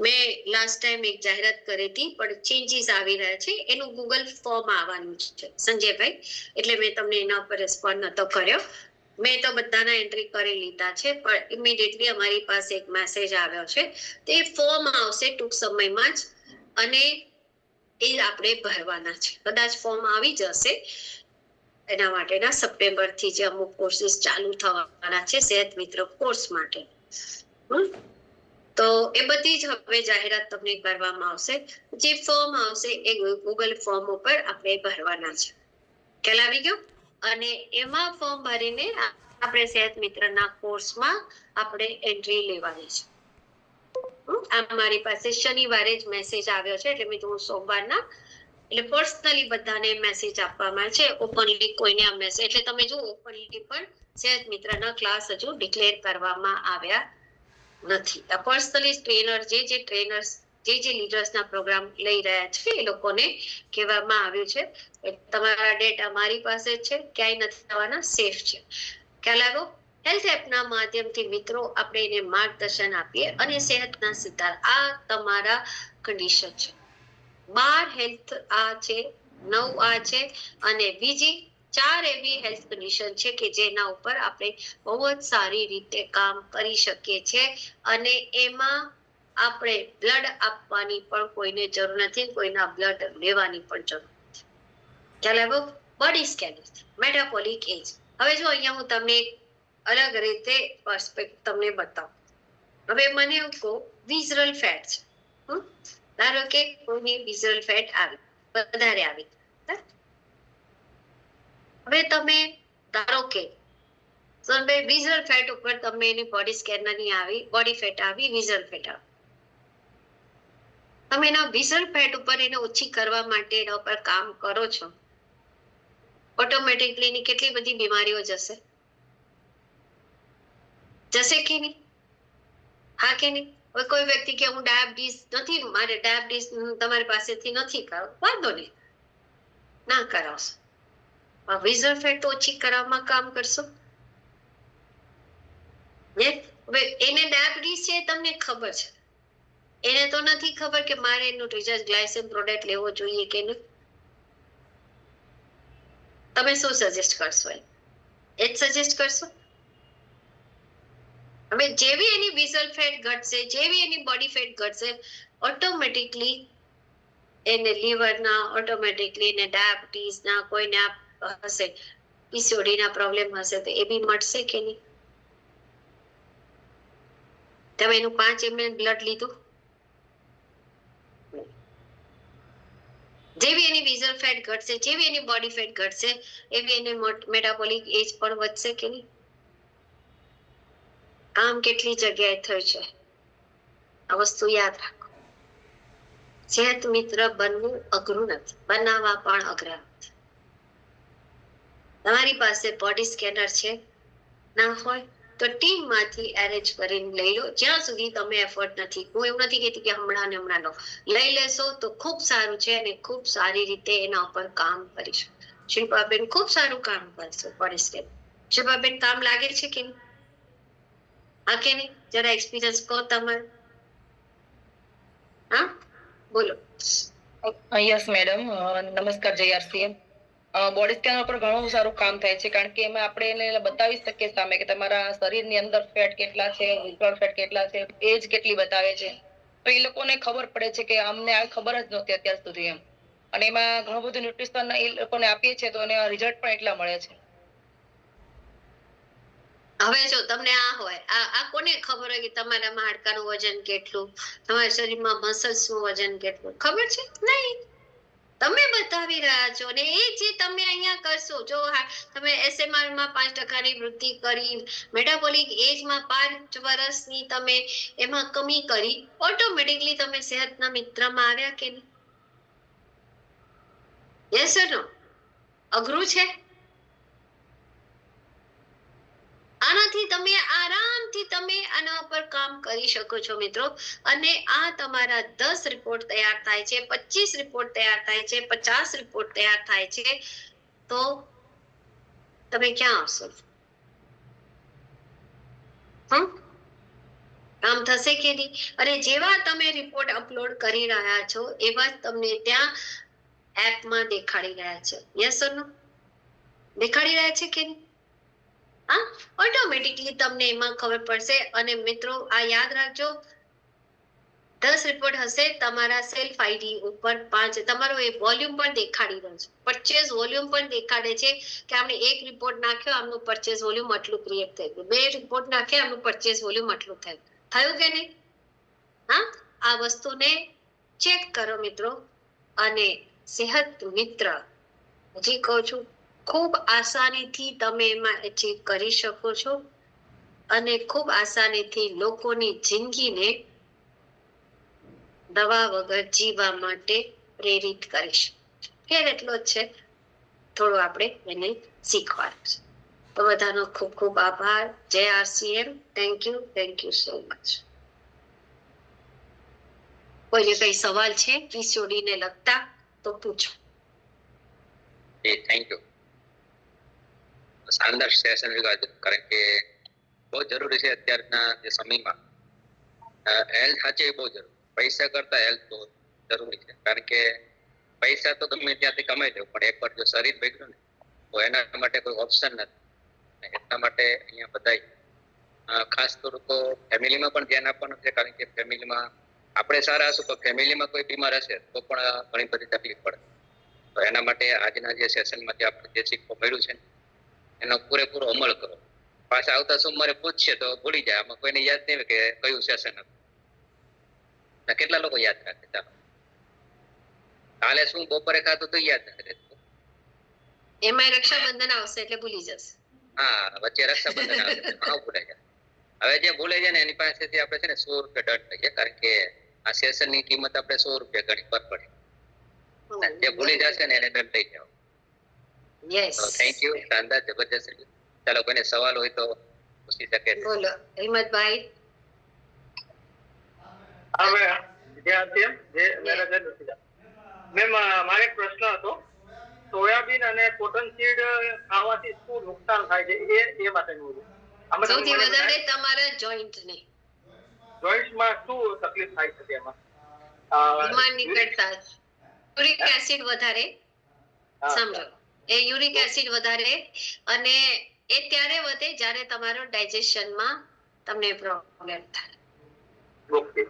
[SPEAKER 1] મેં લાસ્ટ ટાઈમ એક જાહેરાત કરી હતી, પણ ચેન્જીસ આવી રહ્યા છે, એનું ગૂગલ ફોર્મ આવવાનું છે સંજયભાઈ, એટલે મેં તમને એના ઉપર રિસ્પોન્ડ નતો કર્યો. મેં તો બધાના એન્ટ્રી કરી લીધા છે, પણ ઇમિડિયેટલી અમારી પાસે એક મેસેજ આવ્યો છે, તે ફોર્મ આવશે ટૂંક સમયમાં જ, અને એ આપણે ભરવાના છે. કદાચ ફોર્મ આવી જશે, એના માટેના સપ્ટેમ્બરથી જે અમુક કોર્સીસ ચાલુ થવાના છે સેહત મિત્ર કોર્સ માટે. તો એ બધી જ હવે જાહેરાત તમને કરવામાં આવશે. જે ફોર્મ આવશે એ ગૂગલ ફોર્મ ઉપર આપણે ભરવાના છે, ખ્યાલ આવી ગયો? અને એમાં ફોર્મ ભરીને આપણે સેહત મિત્રના કોર્સમાં આપણે એન્ટ્રી લેવાની છે. આ મારી પાસે શનિવારે જ મેસેજ આવ્યો છે, એટલે મેં તો સોમવારના, એટલે પર્સનલી બધાને મેસેજ આપવામાં છે, ઓપનલી કોઈને આ મેસેજ, એટલે તમે જો ઓપનલી પણ સેહત મિત્રના ક્લાસ હજુ ડિક્લેર કરવામાં આવ્યા નથી. આ પર્સનલી ટ્રેનર જે ટ્રેનર્સ જે લીડર્સના પ્રોગ્રામ લઈ રહ્યા છે એ લોકોને કહેવામાં આવ્યું છે તમારા ડેટ અમારી પાસે છે, ક્યાંય નથી થવાના, સેફ છે. ખ્યાલ આવ્યો? હેલ્થ એપના માધ્યમથી મિત્રો આપણે એને માર્ગદર્શન આપીએ અને સેહતના સિદ્ધાંત, આ તમારા કન્ડિશન છે. 12 હેલ્થ આ છે, 9 આ છે, અને બીજી 4 એવી હેલ્થ કન્ડિશન છે કે જેના ઉપર આપણે બહુ જ સારી રીતે કામ કરી શકીએ છીએ, અને એમાં આપણે બ્લડ આપવાની પણ કોઈને જરૂર નથી, કોઈના બ્લડ લેવાની પણ જરૂર નથી. ખ્યાલ આવ્યો? બોડી સ્કેન, મેટાબોલિક એજ. હવે જો અહીંયા હું તમને અલગ રીતે પર્સપેક્ટ તમને બતાવું. હવે મને એવું કહો, વિઝરલ ફેટ છે, ધારો કે કોઈની વિઝરલ ફેટ આવી, વધારે આવી, હવે તમે ધારો કે વિઝરલ ફેટ ઉપર તમે એની બોડી સ્કેન નહીં આવી, બોડી ફેટ આવી, વિઝરલ ફેટ આવી, તમે એના વિઝરલ ફેટ ઉપર એને ઓછી કરવા માટે એના ઉપર કામ કરો છો, ઓટોમેટિકલી એની કેટલી બધી બીમારીઓ જશે કે નહીં? હા કે નહીં? હવે કોઈ વ્યક્તિ કે હું ડાયાબિટીસ નથી, મારે ડાયાબિટીસ તમારી પાસેથી નથી કરાવ, વાંધો નહીં, ના કરાવશો, વિઝરલ ફેટ ઓછી કરવામાં કામ કરશો. હવે એને ડાયાબિટીસ છે તમને ખબર છે, એને તો નથી ખબર કે મારે એનું રિચાર્જ ગ્લાયસેમ પ્રોડક્ટ લેવો જોઈએ કે નહીં. તમે શું સજેસ્ટ કરશો? એ જ સજેસ્ટ કરશો. હવે જેવી એની વિઝરલ ફેટ ઘટશે, જેવી એની બોડી ફેટ ઘટશે, ઓટોમેટિકલી એને લીવરના, ઓટોમેટિકલી એને ડાયાબિટીસના, કોઈને હશે પીસીઓડીના પ્રોબ્લેમ હશે તો એ બી મટશે કે નહીં? તમે એનું 5 ml બ્લડ લીધું, જેવી એની વિઝરલ ફેટ ઘટશે, જેવી એની બોડી ફેટ ઘટશે, એવી એને મેટાબોલિક એજ પણ વધશે કે નહીં? આમ કેટલી જગ્યાએ થયું છે, આ વસ્તુ યાદ રાખો. સેહત મિત્ર બનવું અઘરું નથી, બનાવવા પણ અઘરા નથી. તમારી પાસે બોડી સ્કેનર છે, ના હોય તો ટીમમાંથી એરેન્જ કરીને લઈ લો, જ્યાં સુધી તમે એફર્ટ નથી. હું એવું નથી કહેતી કે હમણાં લો, લઈ લેશો તો ખૂબ સારું છે, અને ખૂબ સારી રીતે એના ઉપર કામ કરીશું. શિલ્પાબેન ખૂબ સારું કામ કરશે બોડી સ્કેન. શિલ્પાબેન કામ લાગે છે કે નહીં? હા કે નહીં? જરા એક્સપિરિયન્સ કહો તમારે. હા બોલો.
[SPEAKER 6] યસ મેડમ, નમસ્કાર JRCM. બોડી સ્કેનર પર ઘણું સારું કામ થાય છે, કારણ કે એમાં આપણે એને બતાવી શકીએ સામે કે તમારા શરીરની અંદર ફેટ કેટલા છે, વિઝરલ ફેટ કેટલા છે, એજ કેટલી બતાવે છે, તો એ લોકોને ખબર પડે છે કે અમને આ ખબર જ નહોતી અત્યાર સુધી એમ. અને એમાં ઘણું બધું ન્યુટ્રિશન એ લોકોને આપીએ છીએ તો એને રિઝલ્ટ પણ એટલા મળે છે.
[SPEAKER 1] હવે જો તમને આ હોય, આ કોને ખબર હોય કે તમારામાં હાડકાનું વજન કેટલું, તમારા શરીરમાં મસલ્સનું વજન કેટલું, ખબર છે? નહીં. તમે બતાવી રહ્યા છો, ને એ જે તમે અહીંયા કરશો, જો તમે SMR માં 5% વૃદ્ધિ કરી, મેટાબોલિક એજમાં 5 વર્ષની તમે એમાં કમી કરી, ઓટોમેટિકલી તમે સેહતના મિત્રમાં આવ્યા કે નહીં? યસ ઓર નો? અઘરું છે? આનાથી તમે આરામ આરામથી તમે આના ઉપર કામ કરી શકો છો મિત્રો. અને આ તમારા 10 રિપોર્ટ તૈયાર થાય છે, 25 રિપોર્ટ તૈયાર થાય છે, 50 રિપોર્ટ તૈયાર થાય છે, તો તમે ક્યાં આવશો? કામ થશે કે નહીં? અને જેવા તમે રિપોર્ટ અપલોડ કરી રહ્યા છો એવા તમને ત્યાં એપમાં દેખાડી રહ્યા છે. યસ ઓર નો? દેખાડી રહ્યા છે કે નહીં? હા, ઓટોમેટિકલી તમને એમાં ખબર પડશે. અને મિત્રો આ યાદ રાખજો, 10 રિપોર્ટ હશે તમારા સેલ્ફ આઈડી ઉપર 5 તમારો એ વોલ્યુમ પણ દેખાડી રહ્યો છે, પરચેઝ વોલ્યુમ પણ દેખાડે છે કે આપણે 1 રિપોર્ટ નાખ્યો આમનું પરચેઝ વોલ્યુમ આટલું ક્રિએટ થઈ ગયું, 2 રિપોર્ટ નાખ્યા આમનું પરચેઝ વોલ્યુમ આટલું થયું કે નહીં? હા, આ વસ્તુને ચેક કરો મિત્રો. અને સેહત મિત્ર હજી કહું છું, ખૂબ આસાનીથી તમે એમાં અચીવ કરી શકો છો અને ખૂબ આસાનીથી લોકોની જિંદગીને દવા વગર જીવવા માટે પ્રેરિત કરીશ. ફેર એટલો જ છે, થોડું આપણે એને શીખવાનું છે. તો બધાનો ખૂબ ખૂબ આભાર. જય RCM. Thank you so much. કોઈને કઈ સવાલ છે પીસીઓડી ને લગતા તો પૂછો.
[SPEAKER 7] Thank you. શાનદાર સેશન વિગાડ, કારણ કે બહુ જરૂરી છે અત્યારના જે સમયમાં. હેલ્થ સાચે બહુ જરૂરી, પૈસા કરતા હેલ્થ બહુ જરૂરી છે. કારણ કે પૈસા તો ગમે ત્યાંથી કમાઈ લેવું, પણ એકવાર જો શરીર બગડ્યું ને તો એના માટે કોઈ ઓપ્શન નથી. એટલા માટે અહીંયા બધાય ખાસ કરું તો ફેમિલીમાં પણ ધ્યાન આપવાનું છે. કારણ કે ફેમિલીમાં આપણે સારા હશું પણ ફેમિલીમાં કોઈ બીમાર હશે તો પણ ઘણી બધી તકલીફ પડે. તો એના માટે આજના જે સેશનમાંથી આપણે જે શીખવા મળ્યું છે એનો પૂરેપૂરો અમલ કરો. પાછા આવતા સોમવારે પૂછશે તો ભૂલી જાય. આમાં કોઈને યાદ નહીં કે કયું સેશન હતું. કેટલા લોકો યાદ રાખે? ચાલો, કાલે શું બપોરે ખાતું તો યાદ નથી રહેતું.
[SPEAKER 1] એમાં રક્ષાબંધન આવશે એટલે ભૂલી જશે.
[SPEAKER 7] હા, વચ્ચે રક્ષાબંધન આવશે ભૂલાઈ જાય. હવે જે ભૂલે છે ને એની પાસેથી આપણે છે ને 100 રૂપિયા દંડ લઈએ. કારણ કે આ સેશન ની કિંમત આપણે 100 રૂપિયા ગણી પર પડે. જે ભૂલી જશે ને એને દંડ લઈ જાઓ.
[SPEAKER 1] Yes,
[SPEAKER 7] thank you. શાનદાર, જબરજસ્ત. ચાલો, કોઈને સવાલ હોય તો પૂછી શકે.
[SPEAKER 1] બોલો હિંમતભાઈ.
[SPEAKER 8] હવે મેમ મારે એક પ્રશ્ન હતો. સોયાબીન અને કોટન સીડ ખાવાથી શું નુકસાન થાય છે એ માટેનું હતું.
[SPEAKER 1] સૌથી વધારે તમારા જોઈન્ટ ને
[SPEAKER 8] જોઈન્ટ્સમાં શું તકલીફ થાય છે તેમાં?
[SPEAKER 1] બીમાર નીકળતા યુરિક એસિડ વધારે, સમજો એ યુરિક એસિડ વધારે, અને એ ત્યારે વધે જ્યારે તમારો ડાયજેશનમાં તમને પ્રોબ્લેમ થાય.
[SPEAKER 8] ઓકે.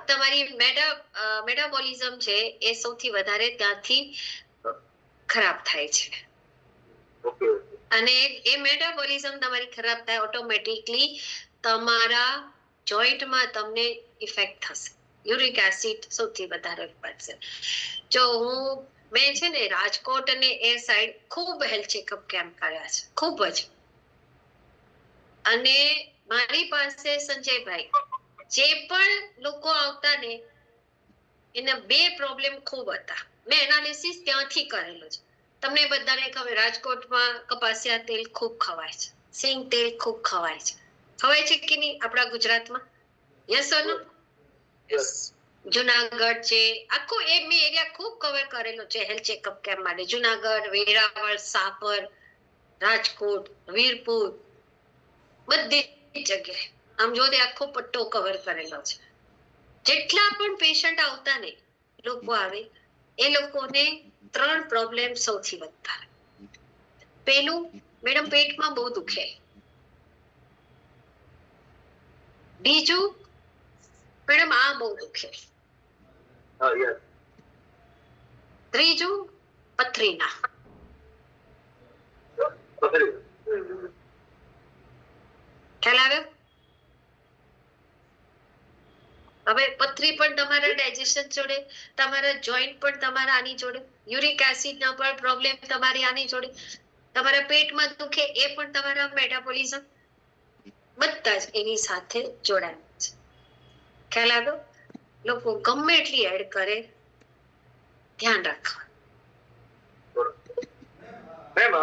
[SPEAKER 1] તમારી મેટાબોલિઝમ છે એ સૌથી વધારે ત્યાંથી ખરાબ થાય છે. અને એ મેટાબોલિઝમ તમારી ખરાબ થાય ઓટોમેટિકલી તમારા જોઈન્ટમાં તમને ઇફેક્ટ થશે. યુરિક એસિડ સૌથી વધારે પડશે. જો મેં છે ને રાજકોટ અને એ સાઈડ ખૂબ હેલ્થ ચેકઅપ કેમ્પ કર્યા છે, ખૂબ જ. અને મારી પાસે સંજયભાઈ જે પણ લોકો આવતા ને એના 2 પ્રોબ્લેમ ખૂબ હતા. મેં એનાલિસિસ ત્યાંથી કરેલો છે. તમને બધાને ખબર, રાજકોટમાં કપાસિયા તેલ ખૂબ ખવાય છે, સિંગ તેલ ખૂબ ખવાય છે. ખવાય છે કે નહીં આપણા ગુજરાતમાં? યસ ઓર નો? જુનાગઢ છે, આખો એ મેં એરિયા ખૂબ કવર કરેલો છે હેલ્થ ચેકઅપ કેમ્પ માટે. જુનાગઢ, વેરાવળ, સાપર, રાજકોટ, વીરપુર, બધી જગ્યાએ આમ જો આખો પટ્ટો કવર કરેલો છે. જેટલા પણ પેશન્ટ આવતા ને લોકો આવે એ લોકોને 3 પ્રોબ્લેમ સૌથી વધતા. પેલું, મેડમ પેટમાં બહુ દુખે. બીજું, મેડમ આ બહુ દુખે. ત્રીજું, પથરીના. ખ્યાલ આવ્યો? હવે પથરી પણ તમારા ડાયજેશન જોડે, તમારા જોઈન્ટ પણ તમારા આની જોડે, યુરિક એસિડ ના પણ પ્રોબ્લેમ તમારી આની જોડે, તમારા પેટમાં દુખે એ પણ તમારા મેટાબોલિઝમ, બધા જ એની સાથે જોડાયેલા છે. ખ્યાલ આવ્યો? લોકો ગમે એટલી એડ કરે, ધ્યાન રાખવા.
[SPEAKER 8] મેમ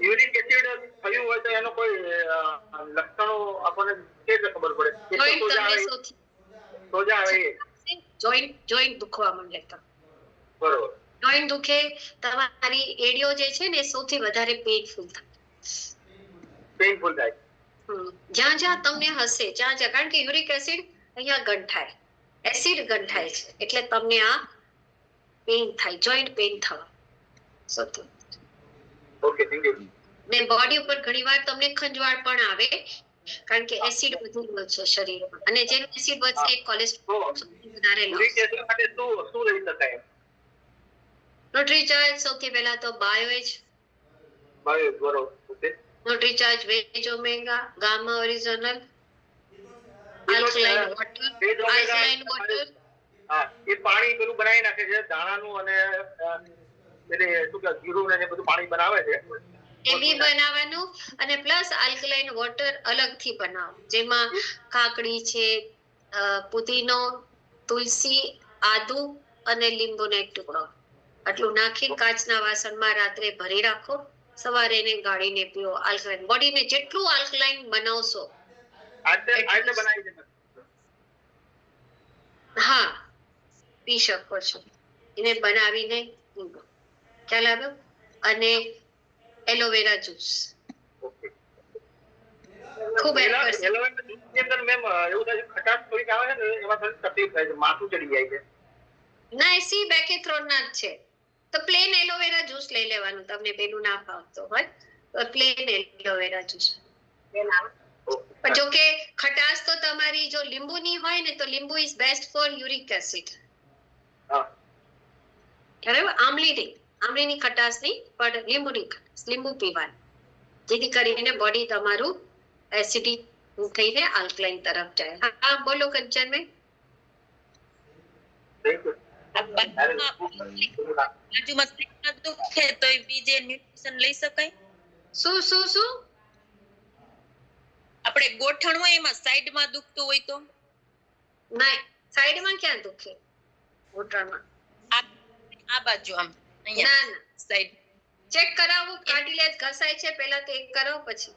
[SPEAKER 8] યુરિક એસિડ થયું હોય તો એનો કોઈ લક્ષણો આપણને કેવી રીતે ખબર પડે? એક તો
[SPEAKER 1] જોઈન્ટ
[SPEAKER 8] સોજા
[SPEAKER 1] તમને
[SPEAKER 8] આવે,
[SPEAKER 1] સૌથી
[SPEAKER 8] સોજા આવે એ.
[SPEAKER 1] જોઈન્ટ દુખવા માંડે તો
[SPEAKER 8] બરોબર.
[SPEAKER 1] જોઈન્ટ દુખે, તમારી એડિયો જે છે ને એ સૌથી વધારે પેઇનફુલ થાય.
[SPEAKER 8] પેઇનફુલ થાય.
[SPEAKER 1] જ્યાં જ્યાં તમને હશે જ્યાં કારણ કે યુરિક એસિડ અહીંયા ગંઠાય, એસિડ ગંઠાય છે એટલે તમને આ પેઇન થાય, જોઈન્ટ પેઇન થવા સૌથી.
[SPEAKER 8] Okay, thank you.
[SPEAKER 1] ને બોડી ઉપર ઘણીવાર તમને ખંજવાળ પણ આવે કારણ કે એસિડ વધી ગયો છે શરીરમાં, અને જેનું એસિડ વધશે એ કોલેસ્ટ્રોલ વધારે
[SPEAKER 8] યુરિક એસિડ માટે શું લઈ શકાય?
[SPEAKER 1] ન્યુટ્રીચાર્જ સૌથી પહેલા તો બાયોએજ,
[SPEAKER 8] બરોબર. Okay.
[SPEAKER 1] Nutricharge, veg omega, gamma original, alkaline water, alkaline water.
[SPEAKER 8] હા, એ પાણી પેલું બનાવી નાખે છે દાણાનું, અને એટલે શું કે જીરું ને બધું પાણી બનાવે છે.
[SPEAKER 1] એ બી બનાવવાનું, અને પ્લસ આલ્કલાઇન વોટર અલગથી બનાવો, જેમાં કાકડી છે, પુદીનો, તુલસી, આદુ અને લીંબુનો એક ટુકડો આટલું નાખી કાચના વાસણમાં રાત્રે ભરી રાખો, સવારે એને ગાળીને પીઓ. આલ્કલાઇન બોડીને જેટલું આલ્કલાઇન બનાવશો
[SPEAKER 8] આજે બનાવી છે.
[SPEAKER 1] હા પી શકો છો, એને બનાવીને પીવો. ખ્યાલ આવ્યો? અને એલોવેરા જ્યુસ ખૂબ
[SPEAKER 8] એલોવેરા જ્યુસની અંદર મેમ એવું થાય છે ખટાશ થોડીક આવે છે ને એમાં થોડી તકલીફ થાય છે, માથું ચડી જાય છે.
[SPEAKER 1] ના, એ સી બેકેથ્રોન ના જ છે. તો પ્લેન એલોવેરા જ્યુસ લઈ લેવાનું, તમને પેલું ના ભાવતો હોય તો પ્લેન એલોવેરા જ્યુસ. પણ જો કે ખટાશ તો તમારી જો લીંબુની હોય ને તો લીંબુ is best for uric acid. બરાબર? આમલીની ખટાશ નહીં, પણ લીંબુની ખટાશ, લીંબુ પીવાનું, જેથી કરીને બોડી તમારું એસિડિક થઈને આલ્કલાઇન તરફ જાય. હા બોલો કંચનબેન. શું
[SPEAKER 4] આપણે ગોઠણ હોય એમાં સાઈડમાં દુખતું હોય તો?
[SPEAKER 1] ના, સાઈડમાં ક્યાં દુખે ઘૂંટણમાં?
[SPEAKER 4] આ બાજુ આમ
[SPEAKER 1] ના
[SPEAKER 4] અહીંયા
[SPEAKER 1] ના,
[SPEAKER 4] સાઈડ
[SPEAKER 1] ચેક કરાવવું, કાર્ટિલેજ ઘસાય છે પેલા તો એક કરાવો પછી.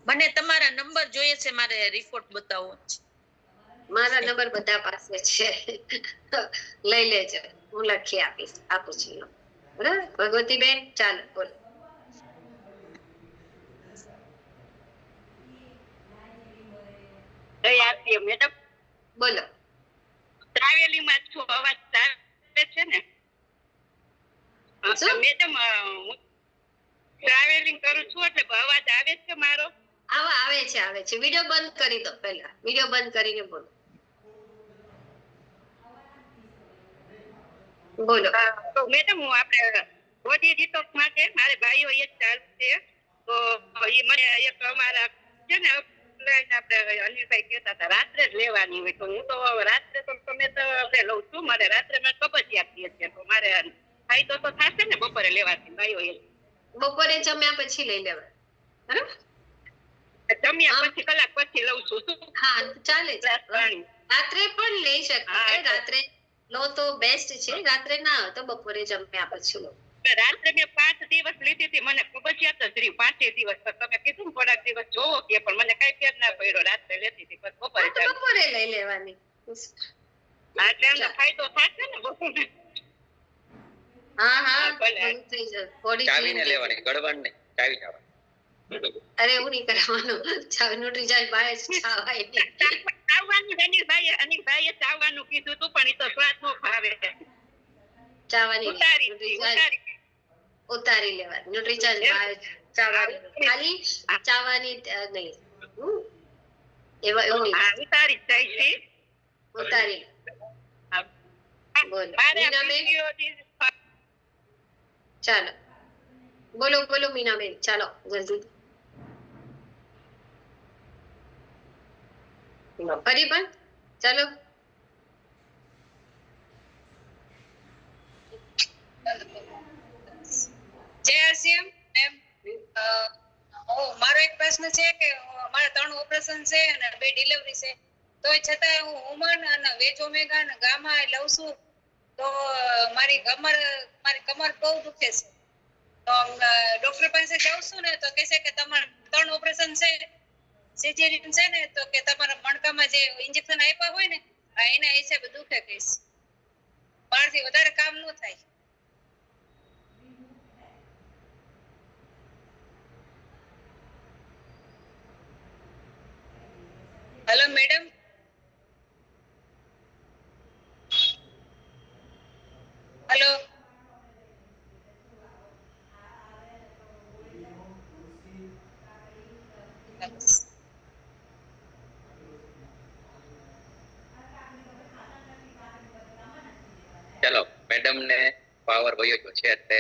[SPEAKER 4] મને તમારા નંબર જોઈએ છે, મારે રિપોર્ટ બતાવવો છે.
[SPEAKER 1] મારા નંબર બધા પાસે છે, લઈ લેજો, હું લખી આપું છું. બરાબર ભગવતીબેન? ચાલો બોલો.
[SPEAKER 4] મેડમ
[SPEAKER 1] બોલો.
[SPEAKER 4] ટ્રાવેલિંગ માં છું, અવાજ આવે છે ને? મેડમ ટ્રાવેલિંગ કરું છું એટલે અવાજ આવે છે મારો?
[SPEAKER 1] આવે છે. વિડિયો બંધ કરી દો, પહેલા વિડિયો બંધ કરીને બોલો. બોલો.
[SPEAKER 4] તો મેડમ હું આપણે બોડી ડિટોક્સ માટે મારે ભાઈઓ એક ચાલુ છે, તો એ મને એક અમારા છે ને આપણે અનિલભાઈ કહેતા હતા રાત્રે જ લેવાની હોય, તો હું તો રાત્રે તો તમે તો લઉં છું, મારે રાત્રે મેં કબજિયાત છે, તો મારે ફાયદો તો થશે ને બપોરે લેવાથી? ભાઈઓ
[SPEAKER 1] બપોરે જમ્યા પછી લઈ લેવા. બરાબર?
[SPEAKER 4] જમ્યા પછી કલાક પછી લઉં છું.
[SPEAKER 1] હા ચાલે. રાત્રે પણ લઈ શકાય, રાત્રે લો તો બેસ્ટ છે, રાત્રે ના તો બપોરે જમ્યા પછી લો.
[SPEAKER 4] રાત્રે મેં 5 દિવસ લીધી હતી, મને કબજિયાત જ રહી 5 દિવસ. તમે કીધું ને થોડાક દિવસ જોવો કે, પણ મને કઈ ફેર ના પડ્યો. રાત્રે લેતી હતી બસ
[SPEAKER 1] બપોરે લઈ લેવાની.
[SPEAKER 4] એટલે એનો ફાયદો થશે ને બપોરે?
[SPEAKER 1] હા બધું થઈ જશે. બોડી
[SPEAKER 7] ચાવીને લેવાની, ગળવાણ નહીં, ચાવી જવાની.
[SPEAKER 1] અરે એવું નહીં કરવાનું, ન્યુટ્રીચાર્જ બાય ચાવાય નહીં.
[SPEAKER 4] ચાવવાનું અનિલભાઈએ ચાવવાનું કીધું તું, પણ એ તો સ્વાદ નો ભાવે.
[SPEAKER 1] ચાવાની ઉતારી લેવાની, ન્યુટ્રીચાર્જ બાય ચાવાની, ખાલી ચાવાની નહીં. એવું નહીં,
[SPEAKER 4] ઉતારી જાય છે.
[SPEAKER 1] ઉતારી. બોલો મીનાબેન. ચાલો બોલો મીનાબેન, ચાલો જલ્દી. ફરી પણ ચાલો.
[SPEAKER 9] મારો એક પ્રશ્ન છે કે મારા 3 ઓપરેશન છે અને 2 ડિલિવરી છે, તો છતાં હું હુમન અને વેજ ઓમેગા અને ગામા લઉં છું, તો મારી કમર બહુ દુખે છે. તો તો ડોક્ટર પાસે જાઉં છું ને તો કહેશે કે તમારે 3 ઓપરેશન છે, સિઝેરિયન છે ને, તો કે તમારા મણકામાં જે ઇન્જેક્શન આપ્યા હોય ને એના હિસાબે દુખે કહીશ. બહારથી વધારે કામ ન થાય. Hello madam. હેલો.
[SPEAKER 7] ચાલો મેડમ ને પાવર વયો ગયો છે એટલે